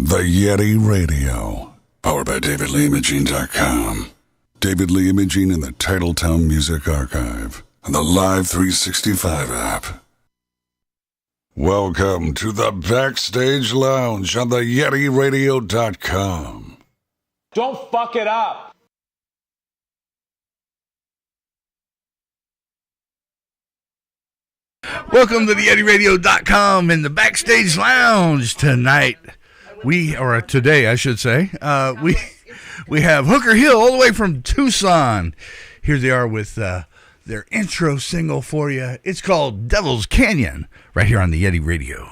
The Yeti Radio, powered by DavidLeeImaging.com. David Lee Imaging in the Titletown Music Archive and the Live 365 app. Welcome to the Backstage Lounge on the YetiRadio.com. Don't fuck it up. Welcome to the YetiRadio.com in the Backstage Lounge tonight. Today, I should say. We have Hooker Hill all the way from Tucson. Here they are with their intro single for you. It's called Devil's Canyon, right here on the Yeti Radio.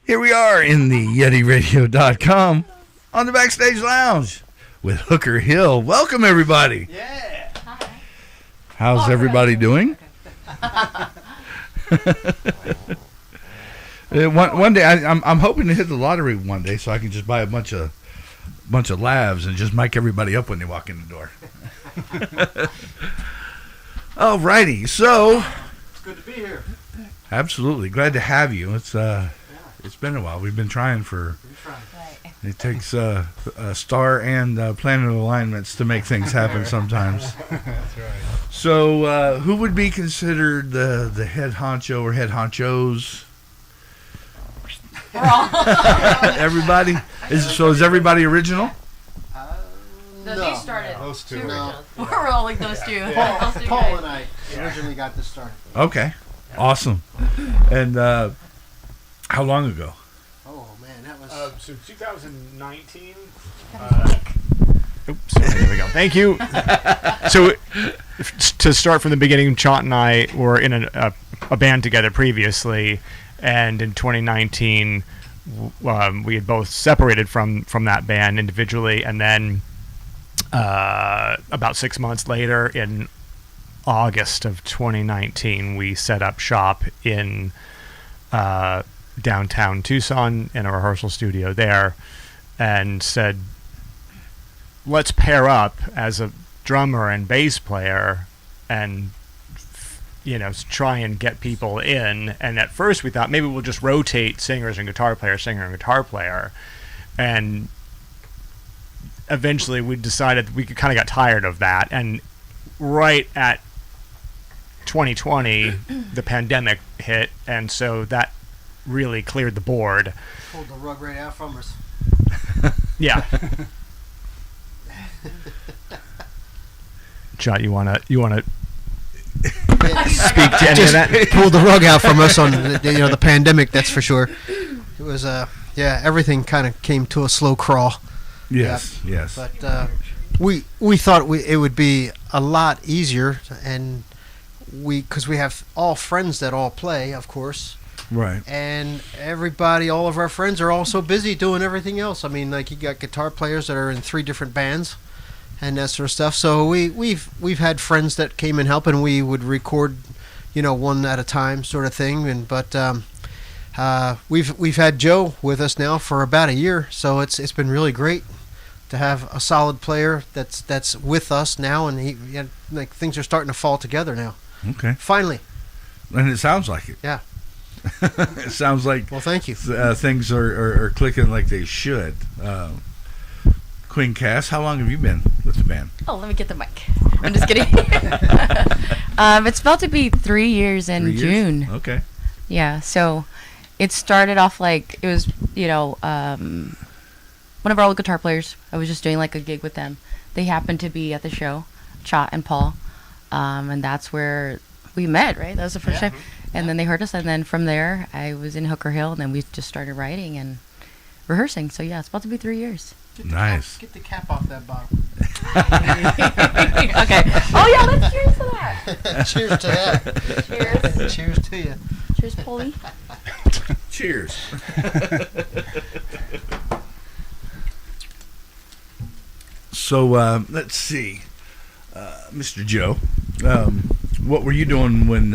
Here we are in the YetiRadio.com on the Backstage Lounge with Hooker Hill. Welcome, everybody. Yeah. Hi. How's everybody doing? One day, I'm hoping to hit the lottery one day so I can just buy a bunch of lavs and just mic everybody up when they walk in the door. All righty, so It's good to be here. absolutely glad to have you. It's been a while. We've been trying for Right. It takes star and planet alignments to make things happen sometimes. That's right. So, who would be considered the head honcho or head honchos? Everybody? Is everybody original? No, they started. Those two. No. We're all like those two. Paul, Those two Paul guys. and I originally got this started. Okay. Awesome. And how long ago? Oh man, that was. So 2019. Oops, there we go. Thank you. So, to start from the beginning, Chant and I were in a band together previously, and in 2019, we had both separated from that band individually, and then about 6 months later, in August of 2019, we set up shop in downtown Tucson in a rehearsal studio there, and said, let's pair up as a drummer and bass player and try and get people in. And at first we thought maybe we'll just rotate singers and guitar player, singer and guitar player. And eventually we decided we kind of got tired of that. And right at 2020, the pandemic hit, and so that really cleared the board. Pulled the rug right out from us. Yeah. John, you wanna speak to any of that? Pulled the rug out from us on the pandemic. That's for sure. It was everything kind of came to a slow crawl. Yes. But we thought it would be a lot easier, and because we have all friends that all play, of course. Right. And all of our friends are all so busy doing everything else. I mean, like, you got guitar players that are in 3 different bands and that sort of stuff. So we've had friends that came and helped, and we would record, one at a time, sort of thing. But we've had Joe with us now for about a year, so it's been really great to have a solid player that's with us now, and things are starting to fall together now. Okay. Finally. And it sounds like it. Yeah. It sounds like. Well, thank you. Things are clicking like they should. Queen Cass, how long have you been with the band? Oh, let me get the mic. I'm just kidding. It's about to be 3 years in 3 years? June. Okay. Yeah, so it started off like it was, one of our old guitar players. I was just doing like a gig with them. They happened to be at the show, Chot and Paul, and that's where we met, right? That was the first time. And then they heard us, and then from there, I was in Hooker Hill, and then we just started writing and rehearsing. So yeah, it's about to be 3 years. Nice. Get the cap off that bottle. Okay. Oh yeah, let's cheers to that. Cheers to that. Cheers. Cheers to you. Cheers, Polly. Cheers. So let's see, Mr. Joe, what were you doing when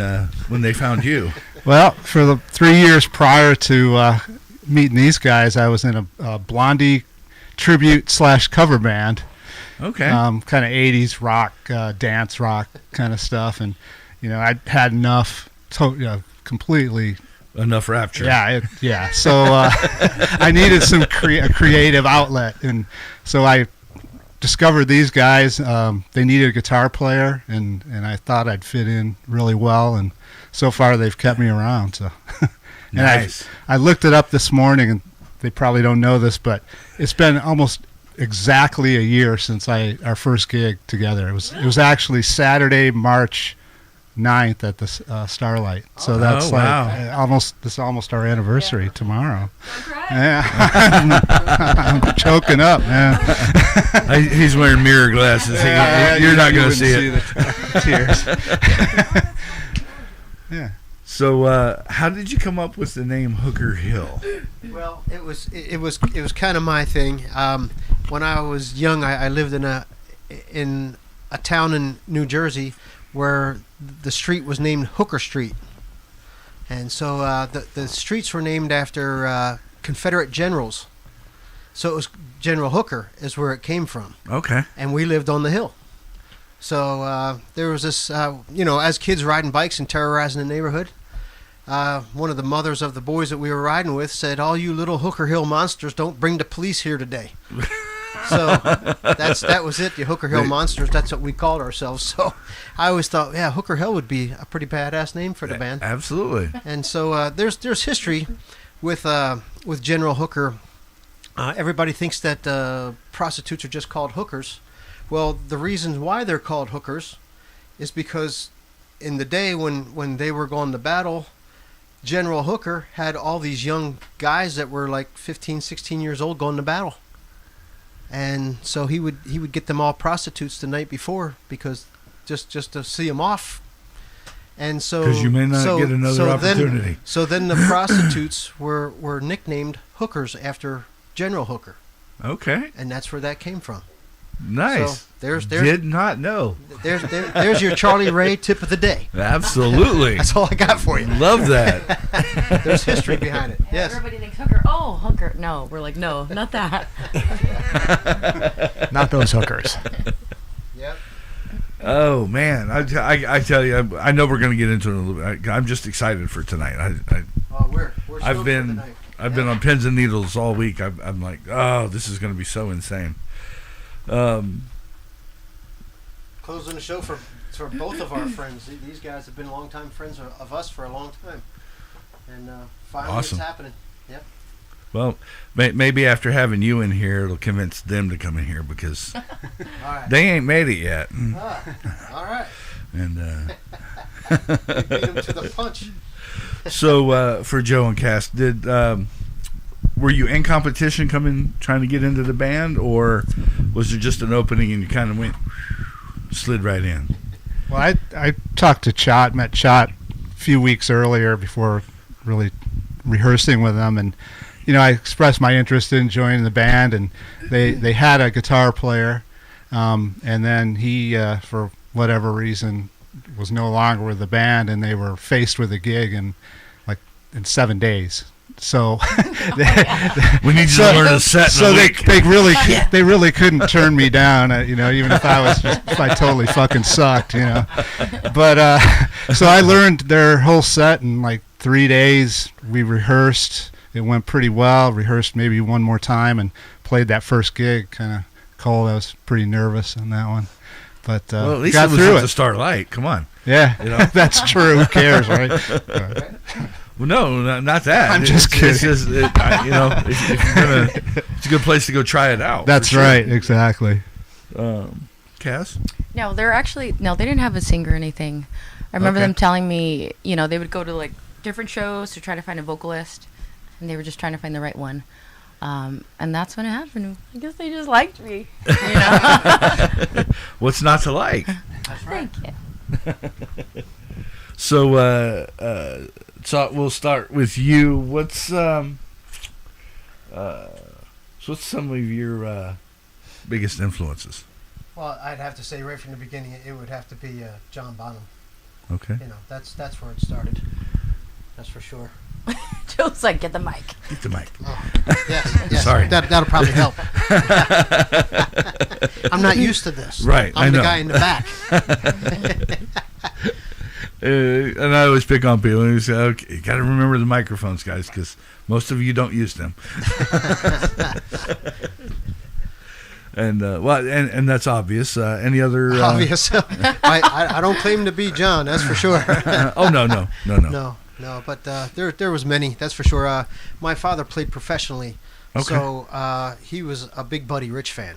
they found you? Well, for the 3 years prior to meeting these guys, I was in a Blondie tribute / cover band. Okay. Kind of 80s rock, dance rock kind of stuff, and I'd had enough, completely. Enough rapture. Yeah. So I needed some creative outlet, and so I discovered these guys. They needed a guitar player, and I thought I'd fit in really well, and so far they've kept me around. So, and nice. I looked it up this morning, and they probably don't know this, but it's been almost exactly a year since our first gig together. It was actually Saturday, March 9th at the Starlight. So that's almost our anniversary tomorrow. Yeah. I'm choking up, man. He's wearing mirror glasses. You're not going to see it. The tears. Yeah. So, how did you come up with the name Hooker Hill? Well, it was kind of my thing. When I was young, I lived in a town in New Jersey where the street was named Hooker Street, and so the streets were named after Confederate generals. So it was General Hooker is where it came from. Okay. And we lived on the hill. So there was this, as kids riding bikes and terrorizing the neighborhood. one of the mothers of the boys that we were riding with said, "All you little Hooker Hill monsters, don't bring the police here today." So that was it. The Hooker Hill Monsters. That's what we called ourselves. So I always thought, yeah, Hooker Hill would be a pretty badass name for the band. Absolutely. And so there's history with General Hooker. Everybody thinks that prostitutes are just called hookers. Well, the reasons why they're called hookers is because in the day when they were going to battle, General Hooker had all these young guys that were like 15, 16 years old going to battle. And so he would get them all prostitutes the night before because just to see them off. And so because you may not get another opportunity. So then the prostitutes were nicknamed hookers after General Hooker. Okay. And that's where that came from. Nice. So there's did not know. There's your Charlie Ray tip of the day. Absolutely. That's all I got for you. Love that. There's history behind it. Yes. Everybody thinks hooker. Oh, hooker. No, we're like, no, not that. Not those hookers. Yep. Oh man, I tell you, I know we're going to get into it a little bit. I'm just excited for tonight. We're I've been on pins and needles all week. I'm like, oh, this is going to be so insane. Closing the show for both of our friends. These guys have been longtime friends of us for a long time, and finally awesome. It's happening. Yep. Well, maybe after having you in here, it'll convince them to come in here because All right. they ain't made it yet. All right. And We beat them to the punch. so for Joe and Cass, were you in competition trying to get into the band, or was there just an opening and you kind of slid right in? Well, I talked to met Chot a few weeks earlier before really rehearsing with them, and I expressed my interest in joining the band, and they had a guitar player, and then he for whatever reason was no longer with the band, and they were faced with a gig in 7 days. So we need you to learn a set. So they really couldn't turn me down. Even if I totally fucking sucked. But so I learned their whole set in 3 days. We rehearsed. It went pretty well. Rehearsed maybe one more time and played that first gig. Kind of cold. I was pretty nervous on that one. But well, at least got it was through at the Starlight. Come on. Yeah, that's true. Who cares, right? Well, no, not that. I'm just kidding. It's just, if you're gonna, it's a good place to go try it out. That's right, exactly. Cass? No, they didn't have a singer or anything. I remember them telling me, they would go to different shows to try to find a vocalist, and they were just trying to find the right one. And that's when it happened. I guess they just liked me. What's not to like? That's right. Thank you. So we'll start with you. What's some of your biggest influences? Well, I'd have to say right from the beginning, it would have to be John Bonham. Okay. That's where it started. That's for sure. Joe's like, get the mic. Get the mic. Oh, yes. Sorry. That'll probably help. I'm not used to this. Right. I'm the guy in the back. And I always pick on people and say, okay, you got to remember the microphones, guys, because most of you don't use them. And and that's obvious. Any other obvious? I don't claim to be John. That's for sure. Oh no. No. But there was many. That's for sure. My father played professionally, so he was a big Buddy Rich fan.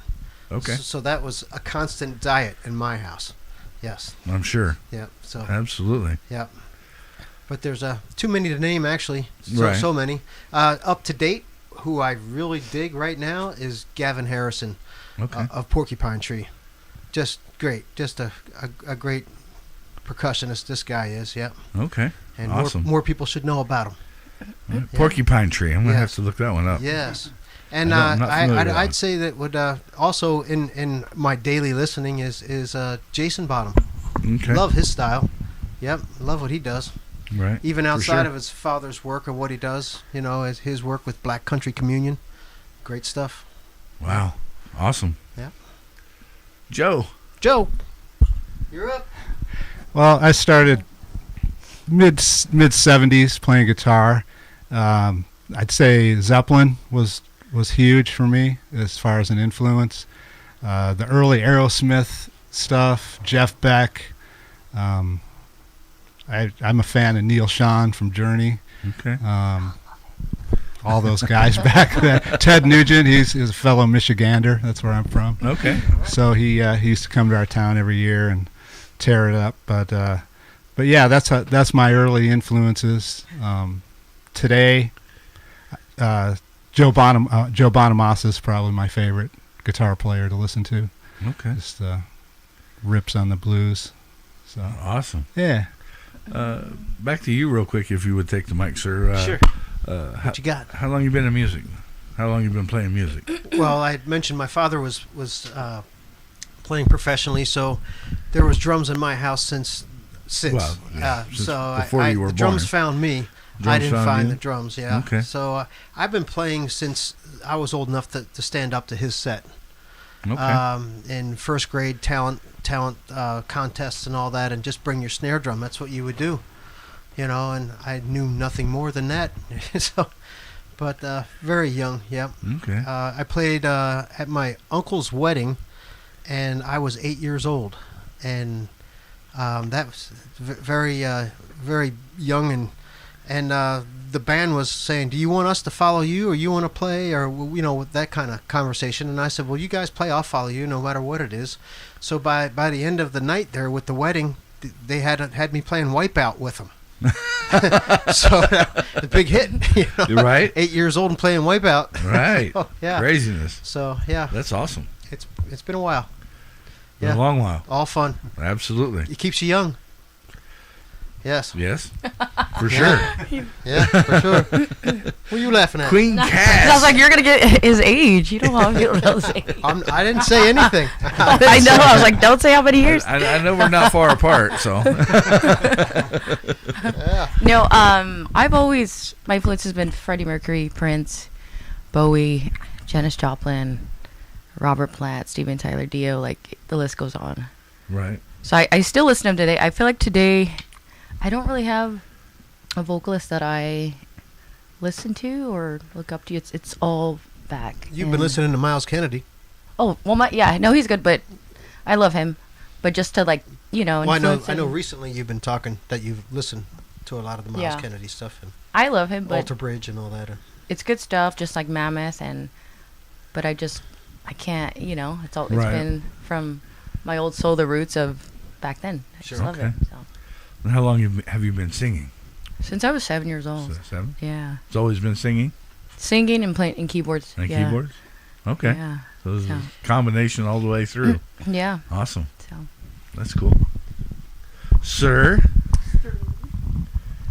Okay. So that was a constant diet in my house. Yes. I'm sure. Yeah. So. Absolutely. Yeah. But there's too many to name actually. Right. So many. Up to date, who I really dig right now is Gavin Harrison. Okay. Of Porcupine Tree. Just great. Just a great percussionist this guy is, yeah. Okay. And awesome. more people should know about him. Right. Porcupine Tree. I'm going to have to look that one up. Yes. And I'd say that would also in my daily listening is Jason Bottom. Okay. Love his style. Yep. Love what he does. Right. Even outside of his father's work or what he does, his work with Black Country Communion. Great stuff. Wow. Awesome. Yeah. Joe, you're up. Well, I started mid 70s playing guitar. I'd say Zeppelin was huge for me as far as an influence. The early Aerosmith stuff, Jeff Beck. I'm a fan of Neil Schon from Journey. Okay. All those guys back then. Ted Nugent, he's a fellow Michigander. That's where I'm from. Okay. So he used to come to our town every year and tear it up. But yeah, that's my early influences. Today, Joe Bonamassa is probably my favorite guitar player to listen to. Okay. Just rips on the blues. So Awesome. yeah. Back to you real quick, if you would take the mic, sir. Sure. What you got? How long you been in music? How long you been playing music? Well, I had mentioned my father was playing professionally, so there was drums in my house since. Well, yeah, since so before you were the drums born. found me. Drums I didn't found find you? the drums. Yeah. Okay. So I've been playing since I was old enough to stand up to his set. Okay. In first grade, talent contests and all that, and just bring your snare drum. That's what you would do, and I knew nothing more than that. So, but very young, yep. Okay. I played at my uncle's wedding, and I was 8 years old, and that was very young, and the band was saying, "Do you want us to follow you, or you want to play, or that kind of conversation?" And I said, "Well, you guys play. I'll follow you, no matter what it is." So by the end of the night there with the wedding, they had me playing Wipeout with them. So the big hit, You're right. 8 years old and playing Wipeout. Right. Oh, yeah. Craziness. So yeah, That's awesome. it's been a while. Been a long while. All fun. Absolutely. It keeps you young. Yes. Yes. For sure. Yeah, for sure. What are you laughing at? Queen I Cass. was like, you're gonna get his age. You don't want to know his age. I didn't say anything. I know. I was like, don't say how many years. I know we're not far apart, so. Yeah. No, I've always, my influence has been Freddie Mercury, Prince, Bowie, Janis Joplin, Robert Plant, Steven Tyler, Dio, like the list goes on. Right. So I still listen to them today. I feel like today I don't really have a vocalist that I listen to or look up to. It's all back. You've been listening to Miles Kennedy. Oh, well, no, he's good, but I love him. But just to Well, I influence know. him. Recently you've been talking that you've listened to a lot of the Miles Yeah. Kennedy stuff and I love him, but Alter Bridge and all that. it's good stuff, just like Mammoth, but I can't, it's Right. been from my old soul, the roots of back then. I Sure. just love Okay. it. So. And how long have you been singing? Since I was 7 years old. 7? Yeah. It's always been singing Singing and playing keyboards. and yeah. keyboards? Okay. Yeah. So this is So. a combination all the way through. Yeah. Awesome. So. That's cool. Sir?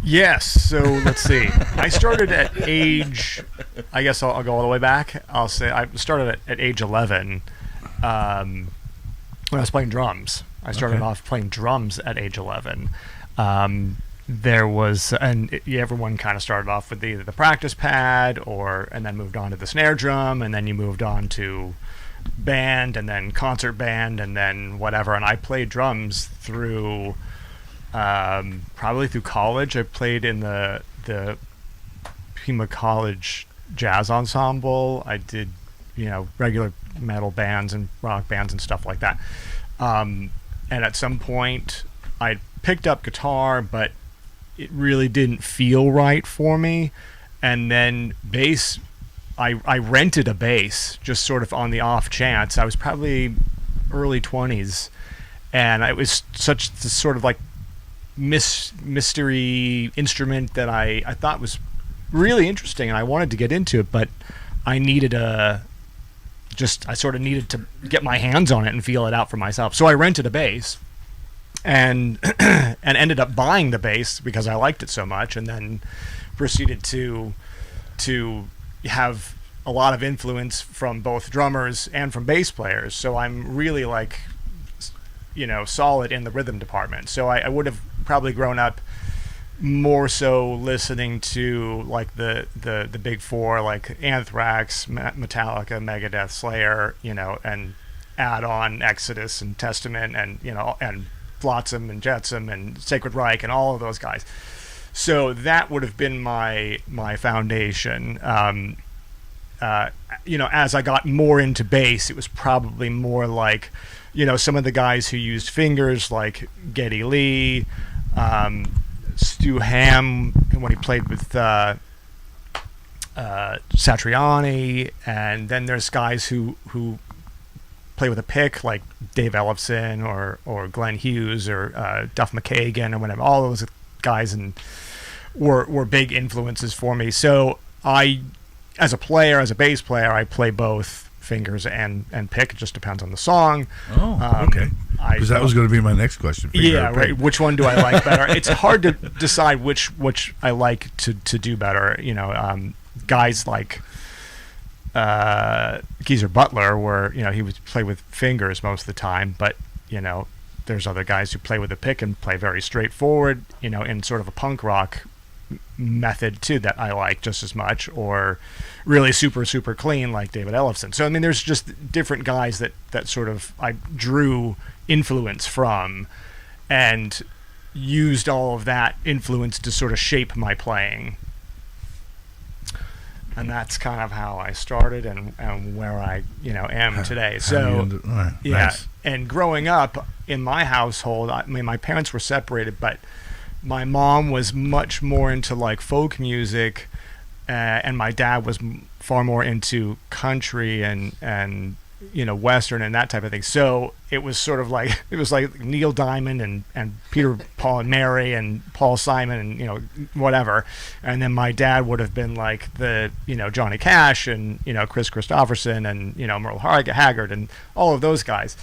Yes. So let's see. I started at age. I guess I'll go all the way back. I'll say I started at age 11 when I was playing drums. I started Okay. off playing drums at age 11. There was, everyone kind of started off with either the practice pad and then moved on to the snare drum, and then you moved on to band, and then concert band, and then whatever. And I played drums through. Probably through college. I played in the Pima College Jazz Ensemble. I did, regular metal bands and rock bands and stuff like that. And at some point, I picked up guitar, but it really didn't feel right for me. And then bass, I rented a bass just sort of on the off chance. I was probably early 20s, and it was such this sort of like mystery instrument that I thought was really interesting, and I wanted to get into it, but I needed I sort of needed to get my hands on it and feel it out for myself. So I rented a bass and and ended up buying the bass because I liked it so much, and then proceeded to have a lot of influence from both drummers and from bass players. So I'm really solid in the rhythm department. So I would have probably grown up more so listening to like the big four, like Anthrax, Metallica, Megadeth, Slayer, and add on Exodus and Testament and Flotsam and Jetsam and Sacred Reich and all of those guys. So that would have been my foundation. As I got more into bass, it was probably more like, some of the guys who used fingers, like Geddy Lee, Stu Hamm, when he played with Satriani, and then there's guys who play with a pick, like Dave Ellefson or Glenn Hughes or Duff McKagan or whatever. All those guys were big influences for me. So I, as a bass player, I play both fingers and pick. It just depends on the song. Oh, okay. Because that was going to be my next question. Yeah, right. Which one do I like better? It's hard to decide which I like to do better. Guys like Geezer Butler, where he would play with fingers most of the time, but there's other guys who play with a pick and play very straightforward, in sort of a punk rock method too, that I like just as much, or really super clean like David Ellefson. So there's just different guys that sort of I drew influence from and used all of that influence to sort of shape my playing. And that's kind of how I started and where I am today. So yeah, nice. And growing up in my household, my parents were separated, but my mom was much more into like folk music, and my dad was far more into country and Western and that type of thing. So it was sort of like Neil Diamond and Peter, Paul and Mary and Paul Simon and whatever. And then my dad would have been like the Johnny Cash and Chris Christopherson and Merle Haggard and all of those guys.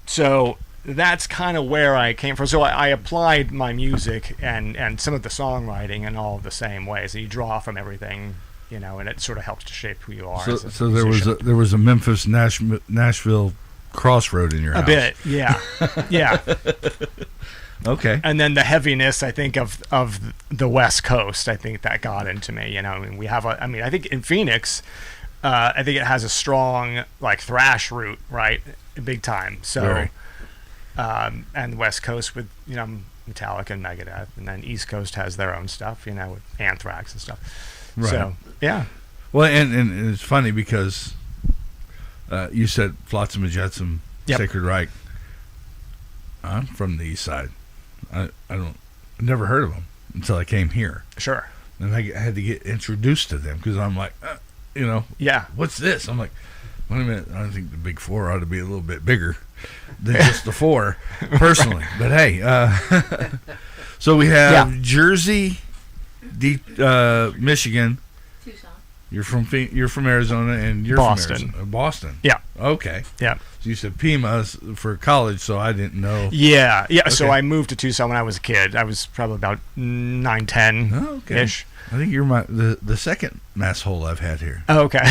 So that's kind of where I came from. So I applied my music and some of the songwriting in all the same ways. So you draw from everything, and it sort of helps to shape who you are. So there was a Memphis Nashville crossroad in your house. A bit, yeah, yeah. Okay. And then the heaviness, I think, of the West Coast, I think that got into me. We have I think in Phoenix, I think it has a strong like thrash root, right, big time. So. Very. And the West Coast with Metallica and Megadeth, and then East Coast has their own stuff, with Anthrax and stuff. Right. So yeah. Well, and it's funny because you said Flotsam and Jetsam, Yep. Sacred Reich. I'm from the East Side. I never heard of them until I came here, Sure. and I had to get introduced to them because I'm like, Yeah. what's this? I'm like, wait a minute. I think the Big Four ought to be a little bit bigger than just the four, personally. But hey, so we have Jersey, Michigan. Tucson. You're from Arizona, and you're Boston. from Arizona. Boston. Yeah. Okay. Yeah. So you said Pima for college, so I didn't know. Yeah. Yeah. So Okay. I moved to Tucson when I was a kid. I was probably about 9, 10 Oh, okay. ish. I think you're the second mass hole I've had here. Oh, okay.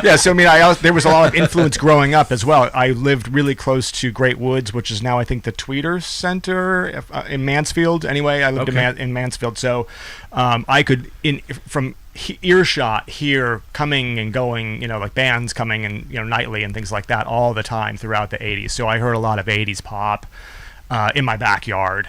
Yeah, so there was a lot of influence growing up as well. I lived really close to Great Woods, which is now I think the Tweeter Center in Mansfield. Anyway, I lived in Mansfield, so I could from earshot hear coming and going, like bands coming and nightly and things like that all the time throughout the 80s. So I heard a lot of 80s pop in my backyard.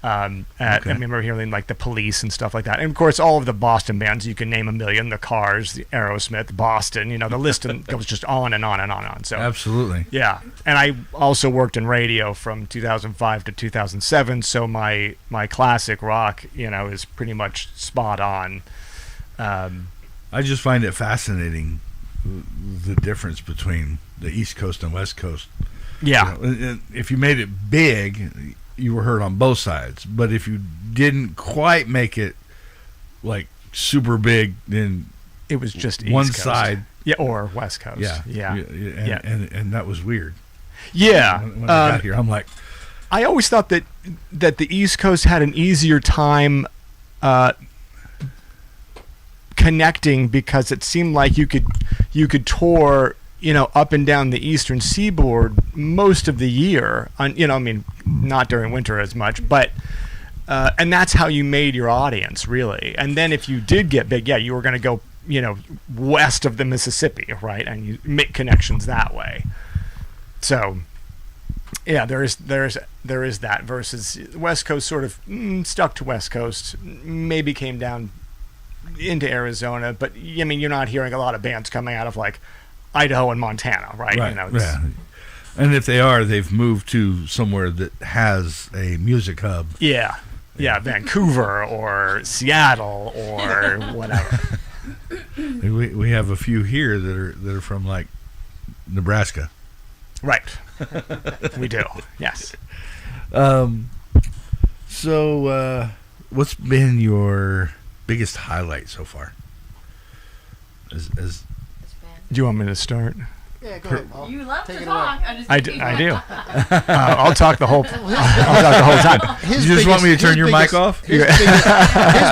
I remember hearing like the Police and stuff like that, and of course all of the Boston bands. You can name a million: the Cars, the Aerosmith, Boston. The list goes just on and on and on and on. So Absolutely. yeah, and I also worked in radio from 2005 to 2007. So my classic rock, is pretty much spot on. I just find it fascinating the difference between the East Coast and West Coast. Yeah, If you made it big, you were heard on both sides, but if you didn't quite make it like super big, then it was just East one Coast. side, or West Coast. Yeah. and that was weird. Yeah. When I got here, I'm like, I always thought that the East Coast had an easier time connecting because it seemed like you could tour up and down the eastern seaboard most of the year. Not during winter as much, but and that's how you made your audience, really. And then if you did get big, you were going to go, west of the Mississippi, right? And you make connections that way. So, yeah, there is that versus West Coast sort of stuck to West Coast, maybe came down into Arizona, but I mean, you're not hearing a lot of bands coming out of like Idaho and Montana, right? Right. You know, Yeah. And if they are, they've moved to somewhere that has a music hub. Yeah, Vancouver or Seattle or whatever. We have a few here that are from like Nebraska. Right. We do. Yes. So, what's been your biggest highlight so far? As Do you want me to start? Yeah, go ahead, Paul. You love Take to it talk. away. I'm just I kidding. do. I'll talk the whole. I'll talk the whole time. His you just want me to turn his your mic off? His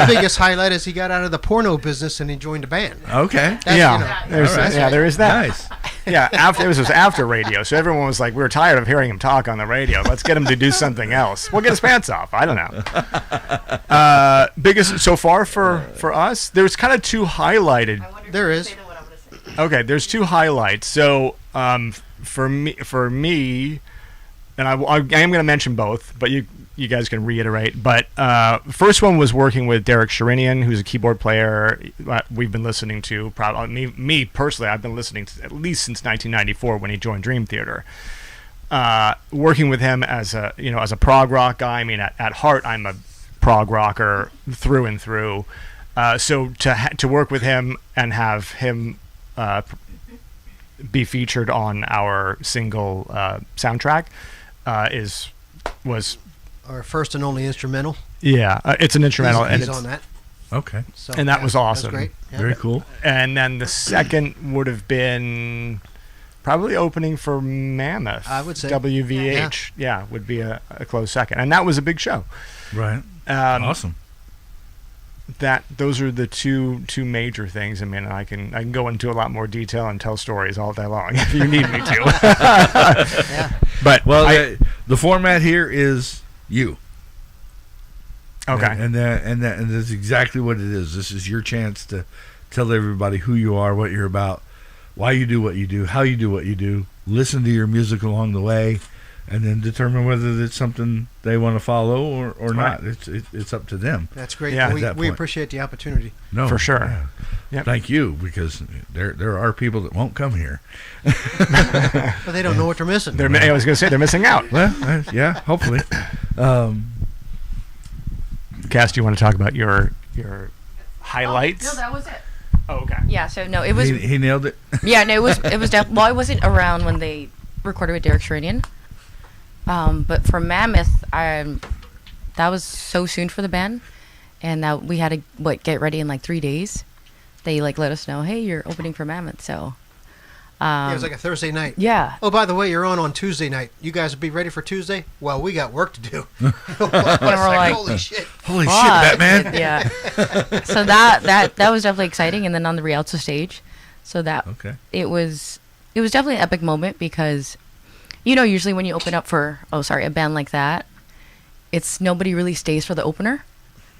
biggest highlight is he got out of the porno business and he joined a band. Okay. That's, Yeah, you know, there's All right. there is that. Nice. Yeah, it was after radio, so everyone was like, we were tired of hearing him talk on the radio. Let's get him to do something else. We'll get his pants off. I don't know. Biggest so far for us, there's kind of two highlighted. There is. Okay, there's two highlights. So for me, and I am going to mention both, but you guys can reiterate. But first one was working with Derek Sherinian, who's a keyboard player we've been listening to. Probably me personally, I've been listening to at least since 1994 when he joined Dream Theater. Working with him as a prog rock guy. I mean, at heart, I'm a prog rocker through and through. So to work with him and have him be featured on our single soundtrack was Our first and only instrumental. it's an instrumental, and He's it's on that. Okay. So, And that was awesome. That's great. Yeah. Very cool. and then the second would have been probably opening for Mammoth. I would say. WVH. Yeah, would be a close second, and that was a big show. Right. Awesome. Those are the two major things. I mean, I can go into a lot more detail and tell stories all day long if you need me to. Yeah. But the format here is you. okay. And that's exactly what it is. This is your chance to tell everybody who you are, what you're about, why you do what you do, how you do what you do, listen to your music along the way, and then determine whether it's something they want to follow or Right. not. It's up to them. That's great. Yeah. At We that point. appreciate the opportunity. No, For sure. yeah. Yep. Thank you, because there are people that won't come here. But they don't know what they're missing. I was going to say they're missing out. Well, yeah, hopefully. Cass, do you want to talk about your highlights? No, that was it. Oh, okay. Yeah, so no, it was. He nailed it. Yeah, no, it was. Well, I wasn't around when they recorded with Derek Sherinian. But for Mammoth, that was so soon for the band, and that we had to get ready in like 3 days. They let us know, hey, you're opening for Mammoth. So. Yeah, it was like a Thursday night. Yeah. Oh, by the way, you're on Tuesday night. You guys will be ready for Tuesday? Well, we got work to do. And we're like, Holy shit. Holy shit, fuck. Batman! Yeah. So that was definitely exciting, and then on the Rialto stage, so that Okay. it was definitely an epic moment because, usually when you open up for a band like that, it's nobody really stays for the opener.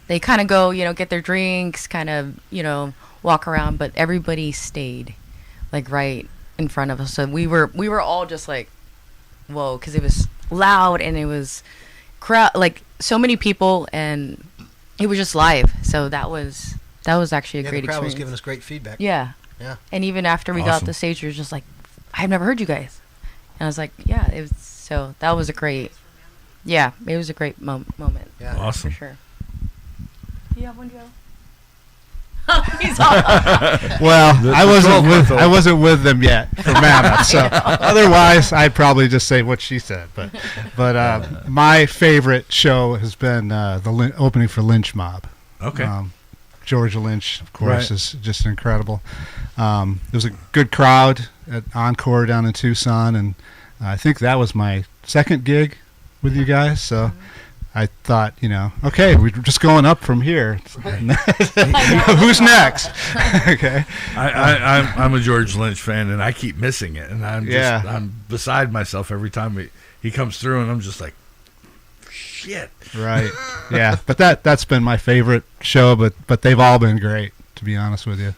They kind of go, get their drinks, kind of, walk around, but everybody stayed, like right in front of us. So we were all just like, whoa, because it was loud and it was like so many people and it was just live. So that was actually a Yeah, great the crowd was experience. giving us great feedback. Yeah. Yeah. And even after we got off Awesome. the stage, we were just like, I've never heard you guys. And I was like, yeah, it was. So that was it was a great moment. Yeah. Awesome. For sure. Do you have one, Joe? He's all Well, The I wasn't with them yet for Mammoth, so otherwise I'd probably just say what she said. But my favorite show has been the opening for Lynch Mob. Okay. Georgia Lynch, of course, Right. is just incredible. There was a good crowd at Encore down in Tucson, and I think that was my second gig with you guys. So I thought, okay, we're just going up from here. Who's next? Okay. I'm a George Lynch fan, and I keep missing it, and Yeah. I'm beside myself every time he comes through, and I'm just like, shit. Right. Yeah. But that's been my favorite show, but they've all been great, to be honest with you.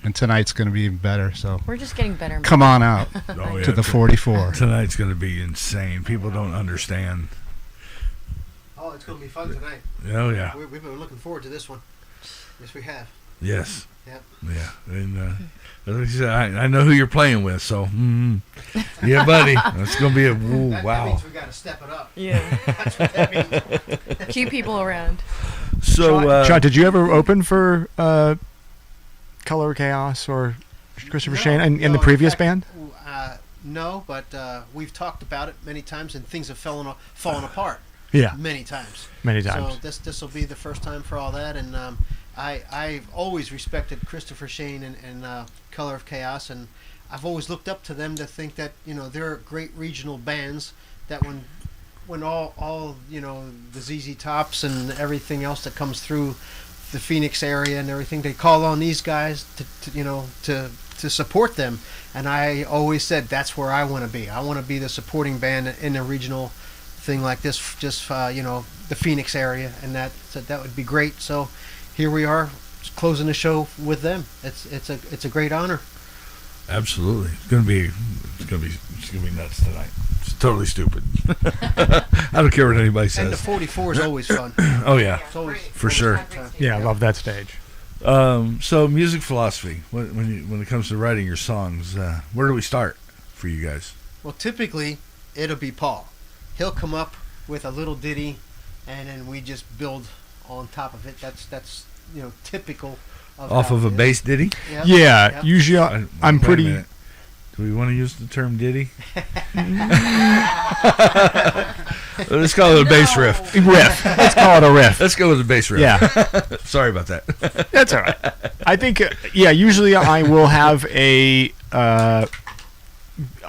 and tonight's going to be even better. So We're just getting better. come on out Oh, yeah. to the 44. Tonight's going to be insane. People don't understand. Oh, it's going to be fun tonight. Oh, yeah. We've been looking forward to this one. Yes, we have. Yes. Yep. Yeah. And like I said, I know who you're playing with, so yeah, buddy. That's going to be a That wow. means we got to step it up. Yeah. That's what that means. Keep people around. So, John, did you ever open for Color of Chaos or Christopher Shane in the in previous fact, band? No, but we've talked about it many times, and things have fallen apart. Yeah, Many times. many times. So this will be the first time for all that, and I've always respected Christopher Shane and Color of Chaos, and I've always looked up to them to think that they're great regional bands that when all the ZZ Tops and everything else that comes through the Phoenix area and everything, they call on these guys to support them, and I always said that's where I want to be. I want to be the supporting band in a regional thing like this, just the Phoenix area, and that would be great. So here we are, closing the show with them. It's a great honor. absolutely. It's going to be nuts tonight. It's totally stupid. I don't care what anybody And the says. 44 is always fun. Oh, yeah. It's always For sure. a good time. Yeah, I love that stage. So music philosophy, when it comes to writing your songs, where do we start for you guys? Well, typically it'll be Paul. He'll come up with a little ditty, and then we just build on top of it. That's typical. Off how of a it is. bass ditty? Yep. Yeah, Yep. usually I'm I'm wait a pretty. minute. Do we want to use the term ditty? Let's call it a bass riff. Riff. Let's call it a riff. Let's go with the bass riff. Yeah, Sorry about that. that's all right. I think, usually I will have a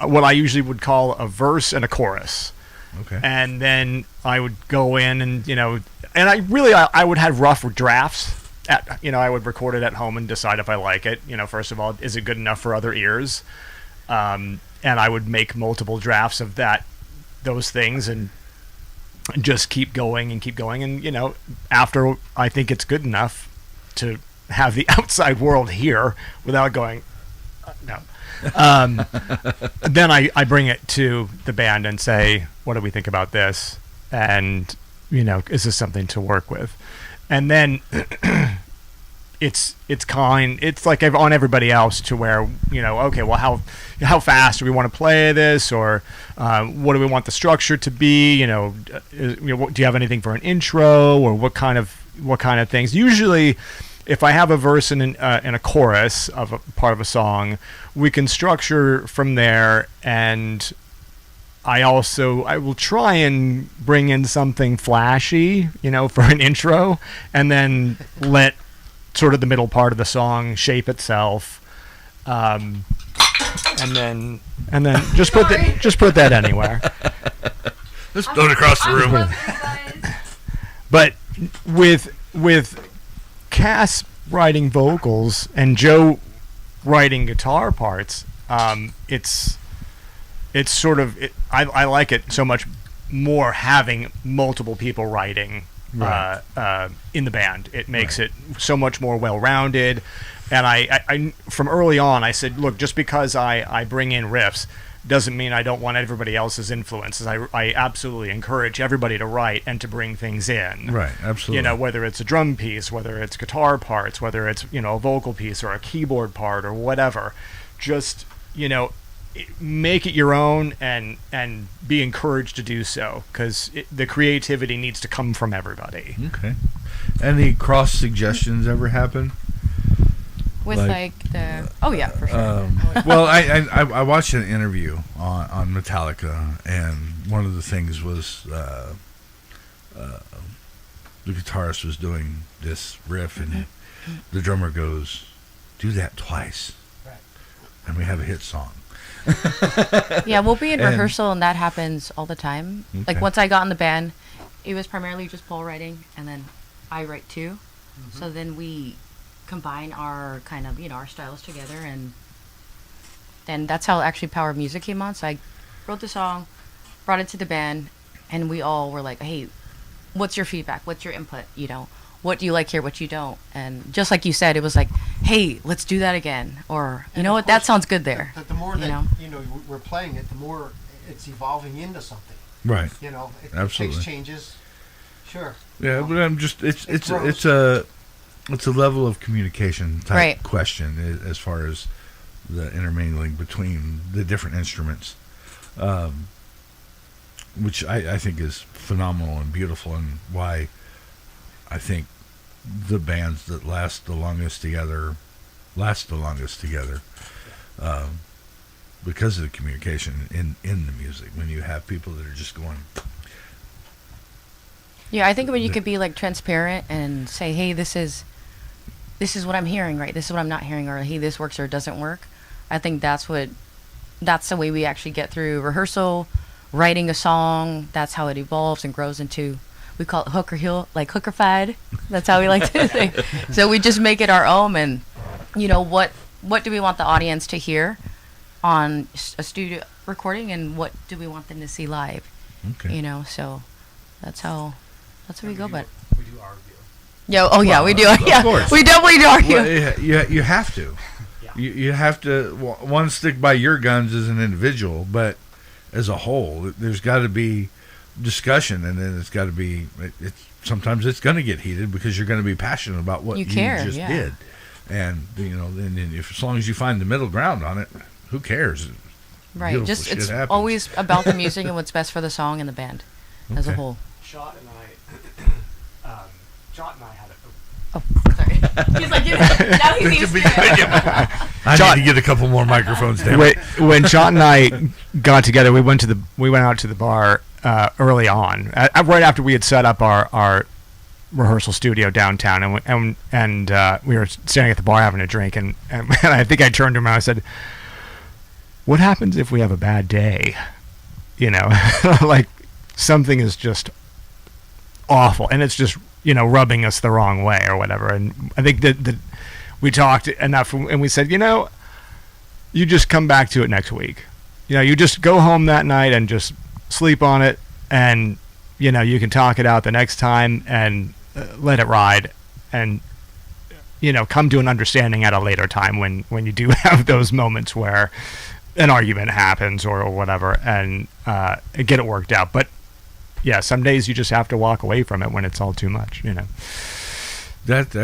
what I usually would call a verse and a chorus. Okay. And then I would go in and I would have rough drafts. I would record it at home and decide if I like it. First of all, is it good enough for other ears? And I would make multiple drafts of those things and just keep going. And after I think it's good enough to have the outside world hear without going, no. Then I bring it to the band and say, what do we think about this? And, is this something to work with? And then it's like on everybody else to where, okay, well, how fast do we want to play this? Or what do we want the structure to be? Do you have anything for an intro, or what kind of things? Usually, if I have a verse and a chorus of a part of a song, we can structure from there, and I will try and bring in something flashy, for an intro, and then let sort of the middle part of the song shape itself, and then just put that anywhere. Let's throw it across the room. But with Cass writing vocals and Joe writing guitar parts, it's sort of I like it so much more having multiple people writing in the band. It makes it so much more well-rounded. And I from early on I said, look, just because I bring in riffs doesn't mean I don't want everybody else's influences. I absolutely encourage everybody to write and to bring things in. Right, absolutely. Whether it's a drum piece, whether it's guitar parts, whether it's, a vocal piece or a keyboard part or whatever. Just, make it your own and be encouraged to do so, because the creativity needs to come from everybody. Okay. Any cross suggestions ever happen? With oh yeah, for sure. Well, I watched an interview on Metallica, and one of the things was the guitarist was doing this riff, and the drummer goes, "Do that twice," and we have a hit song. Yeah, we'll be in rehearsal, and that happens all the time. Okay. Like once I got in the band, it was primarily just Paul writing, and then I write too. Mm-hmm. So then we combine our kind of our styles together, and then that's how actually Power of Music came on. So I wrote the song, brought it to the band, and we all were like, hey, what's your feedback, what's your input, what do you like here, what you don't. And just like you said, it was like, hey, let's do that again. Or, you know what, that sounds good there. The more you know? We're playing it, the more it's evolving into something. Right. You know, it Absolutely. takes changes. Sure. Yeah, but I'm just it's a level of communication type Right. question as far as the intermingling between the different instruments, which I think is phenomenal and beautiful, and why I think the bands that last the longest together because of the communication in the music. When you have people that are just going. Yeah, I think when you could be like transparent and say, hey, this is what I'm hearing, right? This is what I'm not hearing, or hey, this works or it doesn't work. I think that's the way we actually get through rehearsal, writing a song. That's how it evolves and grows into, we call it hooker hill, like hookerfied. That's how we like to say. So we just make it our own, and what do we want the audience to hear on a studio recording, and what do we want them to see live? Okay. So that's how we go. But we do argue. yeah, we do. Yeah, Of course. we definitely do argue. Well, you have to. You have to one stick by your guns as an individual, but as a whole, there's got to be discussion, and then it's got to be. Sometimes it's going to get heated because you're going to be passionate about what you just did, and and if as long as you find the middle ground on it, who cares? Right. Beautiful Just shit it's happens. always about the music and what's best for the song and the band as a Okay. whole. Shot and I had it. Oh, sorry. He's like, now he's used to it. I need to get a couple more microphones down. When John and I got together, we went out to the bar early on, right after we had set up our rehearsal studio downtown, and we were standing at the bar having a drink, and I think I turned to him and I said, "What happens if we have a bad day? Like something is just awful, and it's just rubbing us the wrong way or whatever." And I think that we talked enough, and we said, you just come back to it next week. You just go home that night and just sleep on it, and you can talk it out the next time and let it ride, and come to an understanding at a later time when you do have those moments where an argument happens or whatever, and get it worked out. But yeah, some days you just have to walk away from it when it's all too much. That's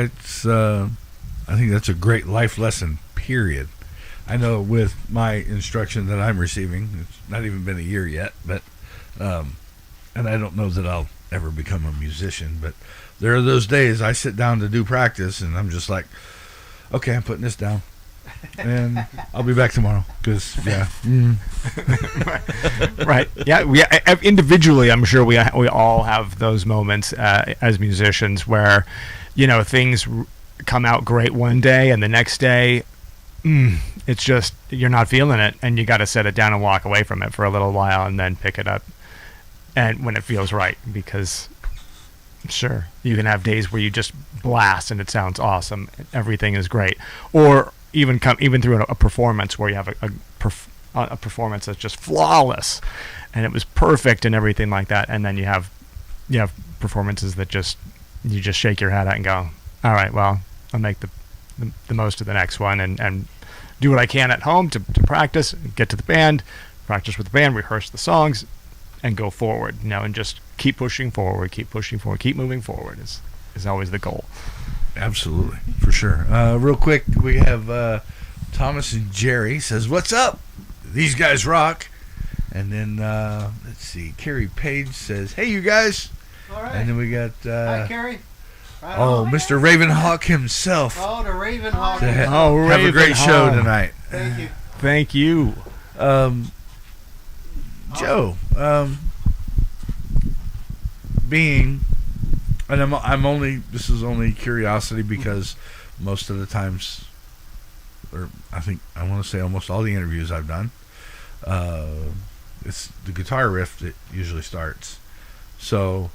I think that's a great life lesson, period. I know with my instruction that I'm receiving, it's not even been a year yet, but and I don't know that I'll ever become a musician, but there are those days I sit down to do practice and I'm just like, okay, I'm putting this down and I'll be back tomorrow because Right. Yeah. Individually, I'm sure we all have those moments as musicians where, things come out great one day and the next day, it's just you're not feeling it, and you got to set it down and walk away from it for a little while and then pick it up, and when it feels right, because sure, you can have days where you just blast and it sounds awesome, everything is great, or even through a performance where you have a performance that's just flawless and it was perfect and everything like that, and then you have performances that you just shake your head at and go, all right, well, I'll make the most of the next one and do what I can at home to practice, get to the band, practice with the band, rehearse the songs, and go forward, and just keep pushing forward, keep moving forward is always the goal. Absolutely, for sure. Real quick, we have Thomas and Jerry says, "What's up? These guys rock." And then let's see, Carrie Page says, "Hey, you guys." All right. And then we got Hi, Carrie. Right oh, on. Mr. Ravenhawk himself. Oh, the Raven Hawk. Have a great show tonight. Thank you. Thank you. Joe, being, and I'm only, this is only curiosity because most of the times, or I think I want to say almost all the interviews I've done, it's the guitar riff that usually starts. So,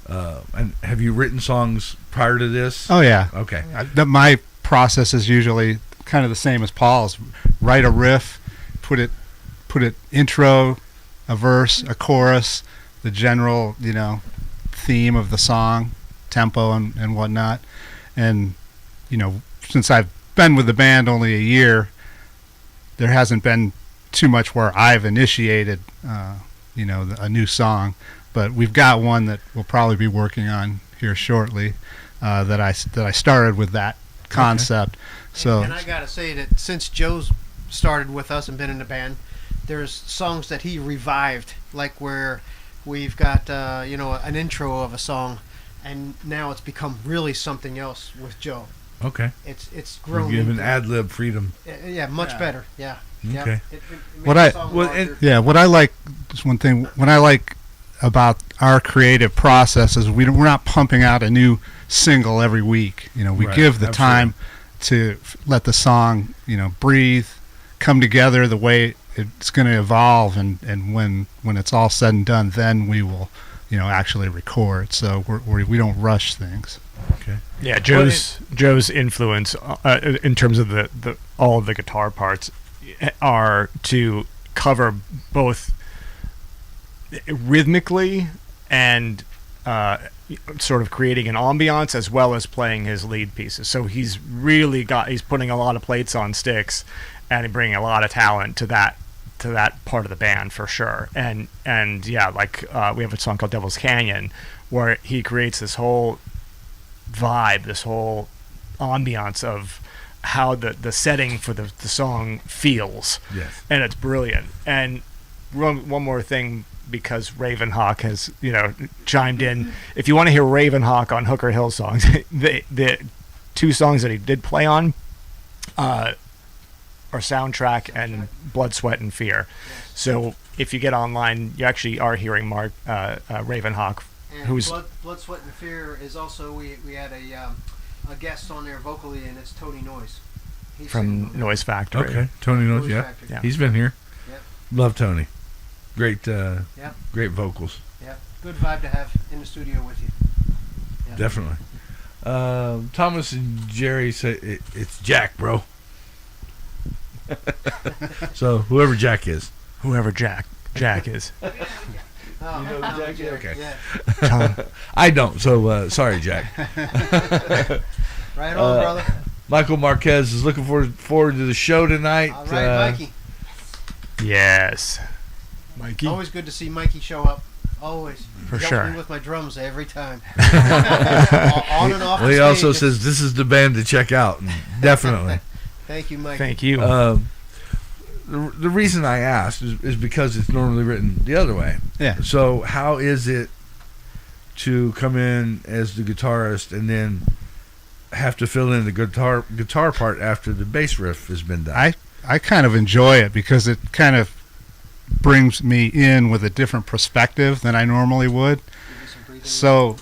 and have you written songs prior to this? Oh yeah. Okay. My process is usually kind of the same as Paul's. Write a riff, put it intro, a verse, a chorus, the general theme of the song, tempo and whatnot. And since I've been with the band only a year, there hasn't been too much where I've initiated a new song, but we've got one that we'll probably be working on here shortly, that I started with that concept. Okay. So and I gotta say that since Joe's started with us and been in the band, there's songs that he revived, like where we've got an intro of a song, and now it's become really something else with Joe. Okay. It's grown. You're giving ad lib freedom. Yeah, much better. Yeah. Okay. What I like is one thing. What I like about our creative process is we're not pumping out a new single every week. We give the time to let the song breathe, come together the way it's going to evolve, and when it's all said and done, then we will actually record. So we don't rush things. Okay. Yeah, Joe's influence in terms of the all of the guitar parts are to cover both rhythmically and sort of creating an ambiance as well as playing his lead pieces. So he's putting a lot of plates on sticks and bringing a lot of talent to that part of the band for sure. And yeah, like we have a song called Devil's Canyon where he creates this whole vibe, this whole ambiance of how the setting for the song feels. Yes. And it's brilliant. And one more thing, because Ravenhawk has chimed in, if you want to hear Ravenhawk on Hooker Hill songs, the two songs that he did play on are Soundtrack and Blood, Sweat, and Fear. Yes. So if you get online, you actually are hearing Ravenhawk. And Blood, Sweat, and Fear is also, we had a guest on there vocally, and it's Tony Noise. He's from Noise Factory. Okay, Tony Noise, yeah. He's been here. Yep. Love Tony. Great, great vocals. Yeah, good vibe to have in the studio with you. Yep. Definitely. Thomas and Jerry say it's Jack, bro. So whoever Jack is. Whoever Jack is. Oh, you know Jack? Okay. Yeah. I don't, so sorry, Jack. Right on, brother. Michael Marquez is looking forward to the show tonight. All right, Mikey. Yes. Mikey. Always good to see Mikey show up. Always. For he sure. helps me with my drums every time. On and off. Well, he also says this is the band to check out. Definitely. Thank you, Mikey. Thank you. The reason I asked is because it's normally written the other way. Yeah. So how is it to come in as the guitarist and then have to fill in the guitar part after the bass riff has been done? I kind of enjoy it because it kind of brings me in with a different perspective than I normally would. So,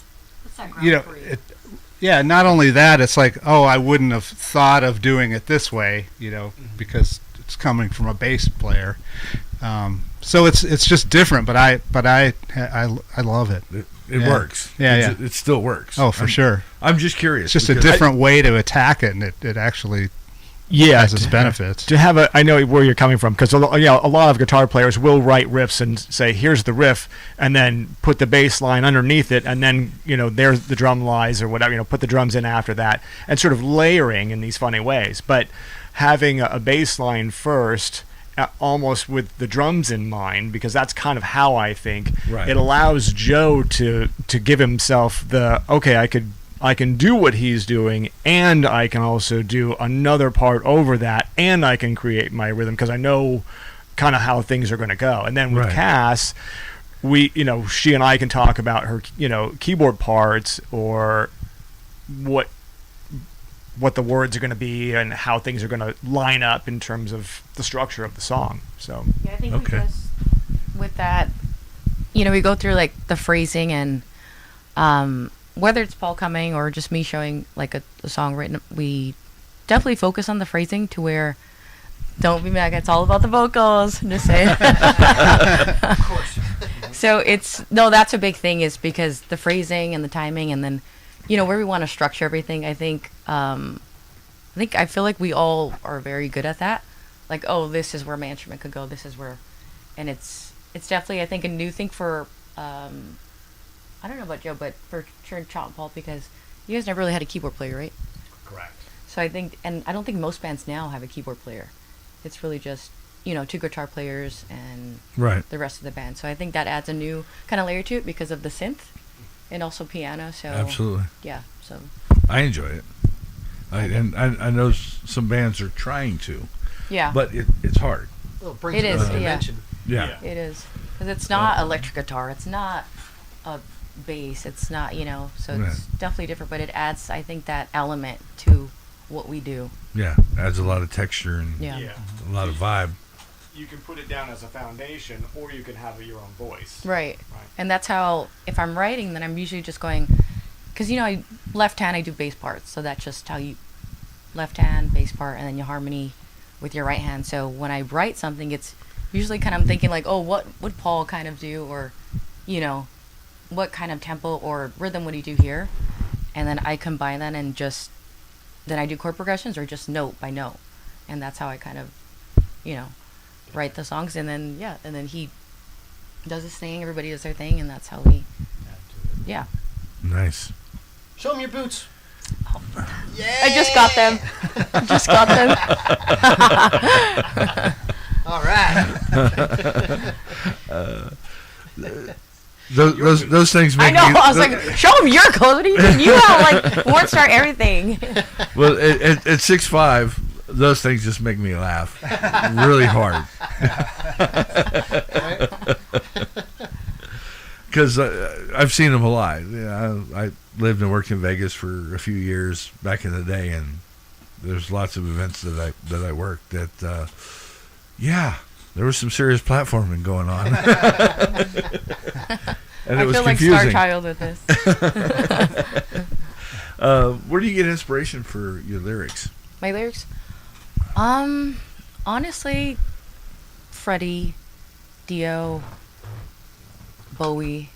not only that, it's like, I wouldn't have thought of doing it this way, because it's coming from a bass player. So it's just different, but I love it. It works. Yeah, It still works. Oh, for sure. I'm just curious. It's just a different way to attack it, and it actually has its benefits. To have I know where you're coming from, because a lot of guitar players will write riffs and say, here's the riff, and then put the bass line underneath it, and then there's the drum lies or whatever, put the drums in after that, and sort of layering in these funny ways. But having a bass line first, almost with the drums in mind, because that's kind of how I think. Right. It allows Joe to give himself I can do what he's doing, and I can also do another part over that, and I can create my rhythm because I know kind of how things are going to go. And then with Cass, she and I can talk about her, keyboard parts or what the words are going to be and how things are going to line up in terms of the structure of the song. So yeah, I think we just, with that, we go through like the phrasing and whether it's Paul coming or just me showing like a song written, we definitely focus on the phrasing to where, don't be mad, it's all about the vocals. I'm just saying. Of course. So that's a big thing, is because the phrasing and the timing, and then where we want to structure everything. I feel like we all are very good at that. Like, this is where my instrument could go. This is where, and it's definitely, I think, a new thing for I don't know about Joe, but for sure Chop and Paul, because you guys never really had a keyboard player, right? Correct. So I think, and I don't think most bands now have a keyboard player. It's really just, 2 guitar players and Right. the rest of the band. So I think that adds a new kind of layer to it because of the synth and also piano. So Absolutely. yeah. So I enjoy it. I know some bands are trying to, yeah, but it's hard. Well, it brings It is, another yeah. dimension. Yeah. it is, because it's not electric guitar. It's not a bass. It's not, so it's Right. definitely different. But it adds, I think, that element to what we do. Yeah. Adds a lot of texture and Yeah. a lot of vibe. You can put it down as a foundation, or you can have your own voice. Right. Right. And that's how, if I'm writing, then I'm usually just going, because, left hand I do bass parts. So that's just how you, left hand, bass part, and then your harmony with your right hand. So when I write something, it's usually kind of I'm thinking like, oh, what would Paul kind of do? Or, what kind of tempo or rhythm would he do here? And then I combine that and then I do chord progressions or just note by note. And that's how I kind of, write the songs. And then, and then he does his thing, everybody does their thing, and that's how we, yeah. Nice. Show them your boots. I just got them. Just got them. All right. Those things make I know. me. I was like, show them your clothes. What do you think? You have Warren Star everything. Well, at 6'5", those things just make me laugh really hard. Because I've seen them a lot. I lived and worked in Vegas for a few years back in the day, and there's lots of events that I worked that. There was some serious platforming going on. And it was I feel confusing. like Star Child with this. Where do you get inspiration for your lyrics? My lyrics? Honestly, Freddie, Dio, Bowie,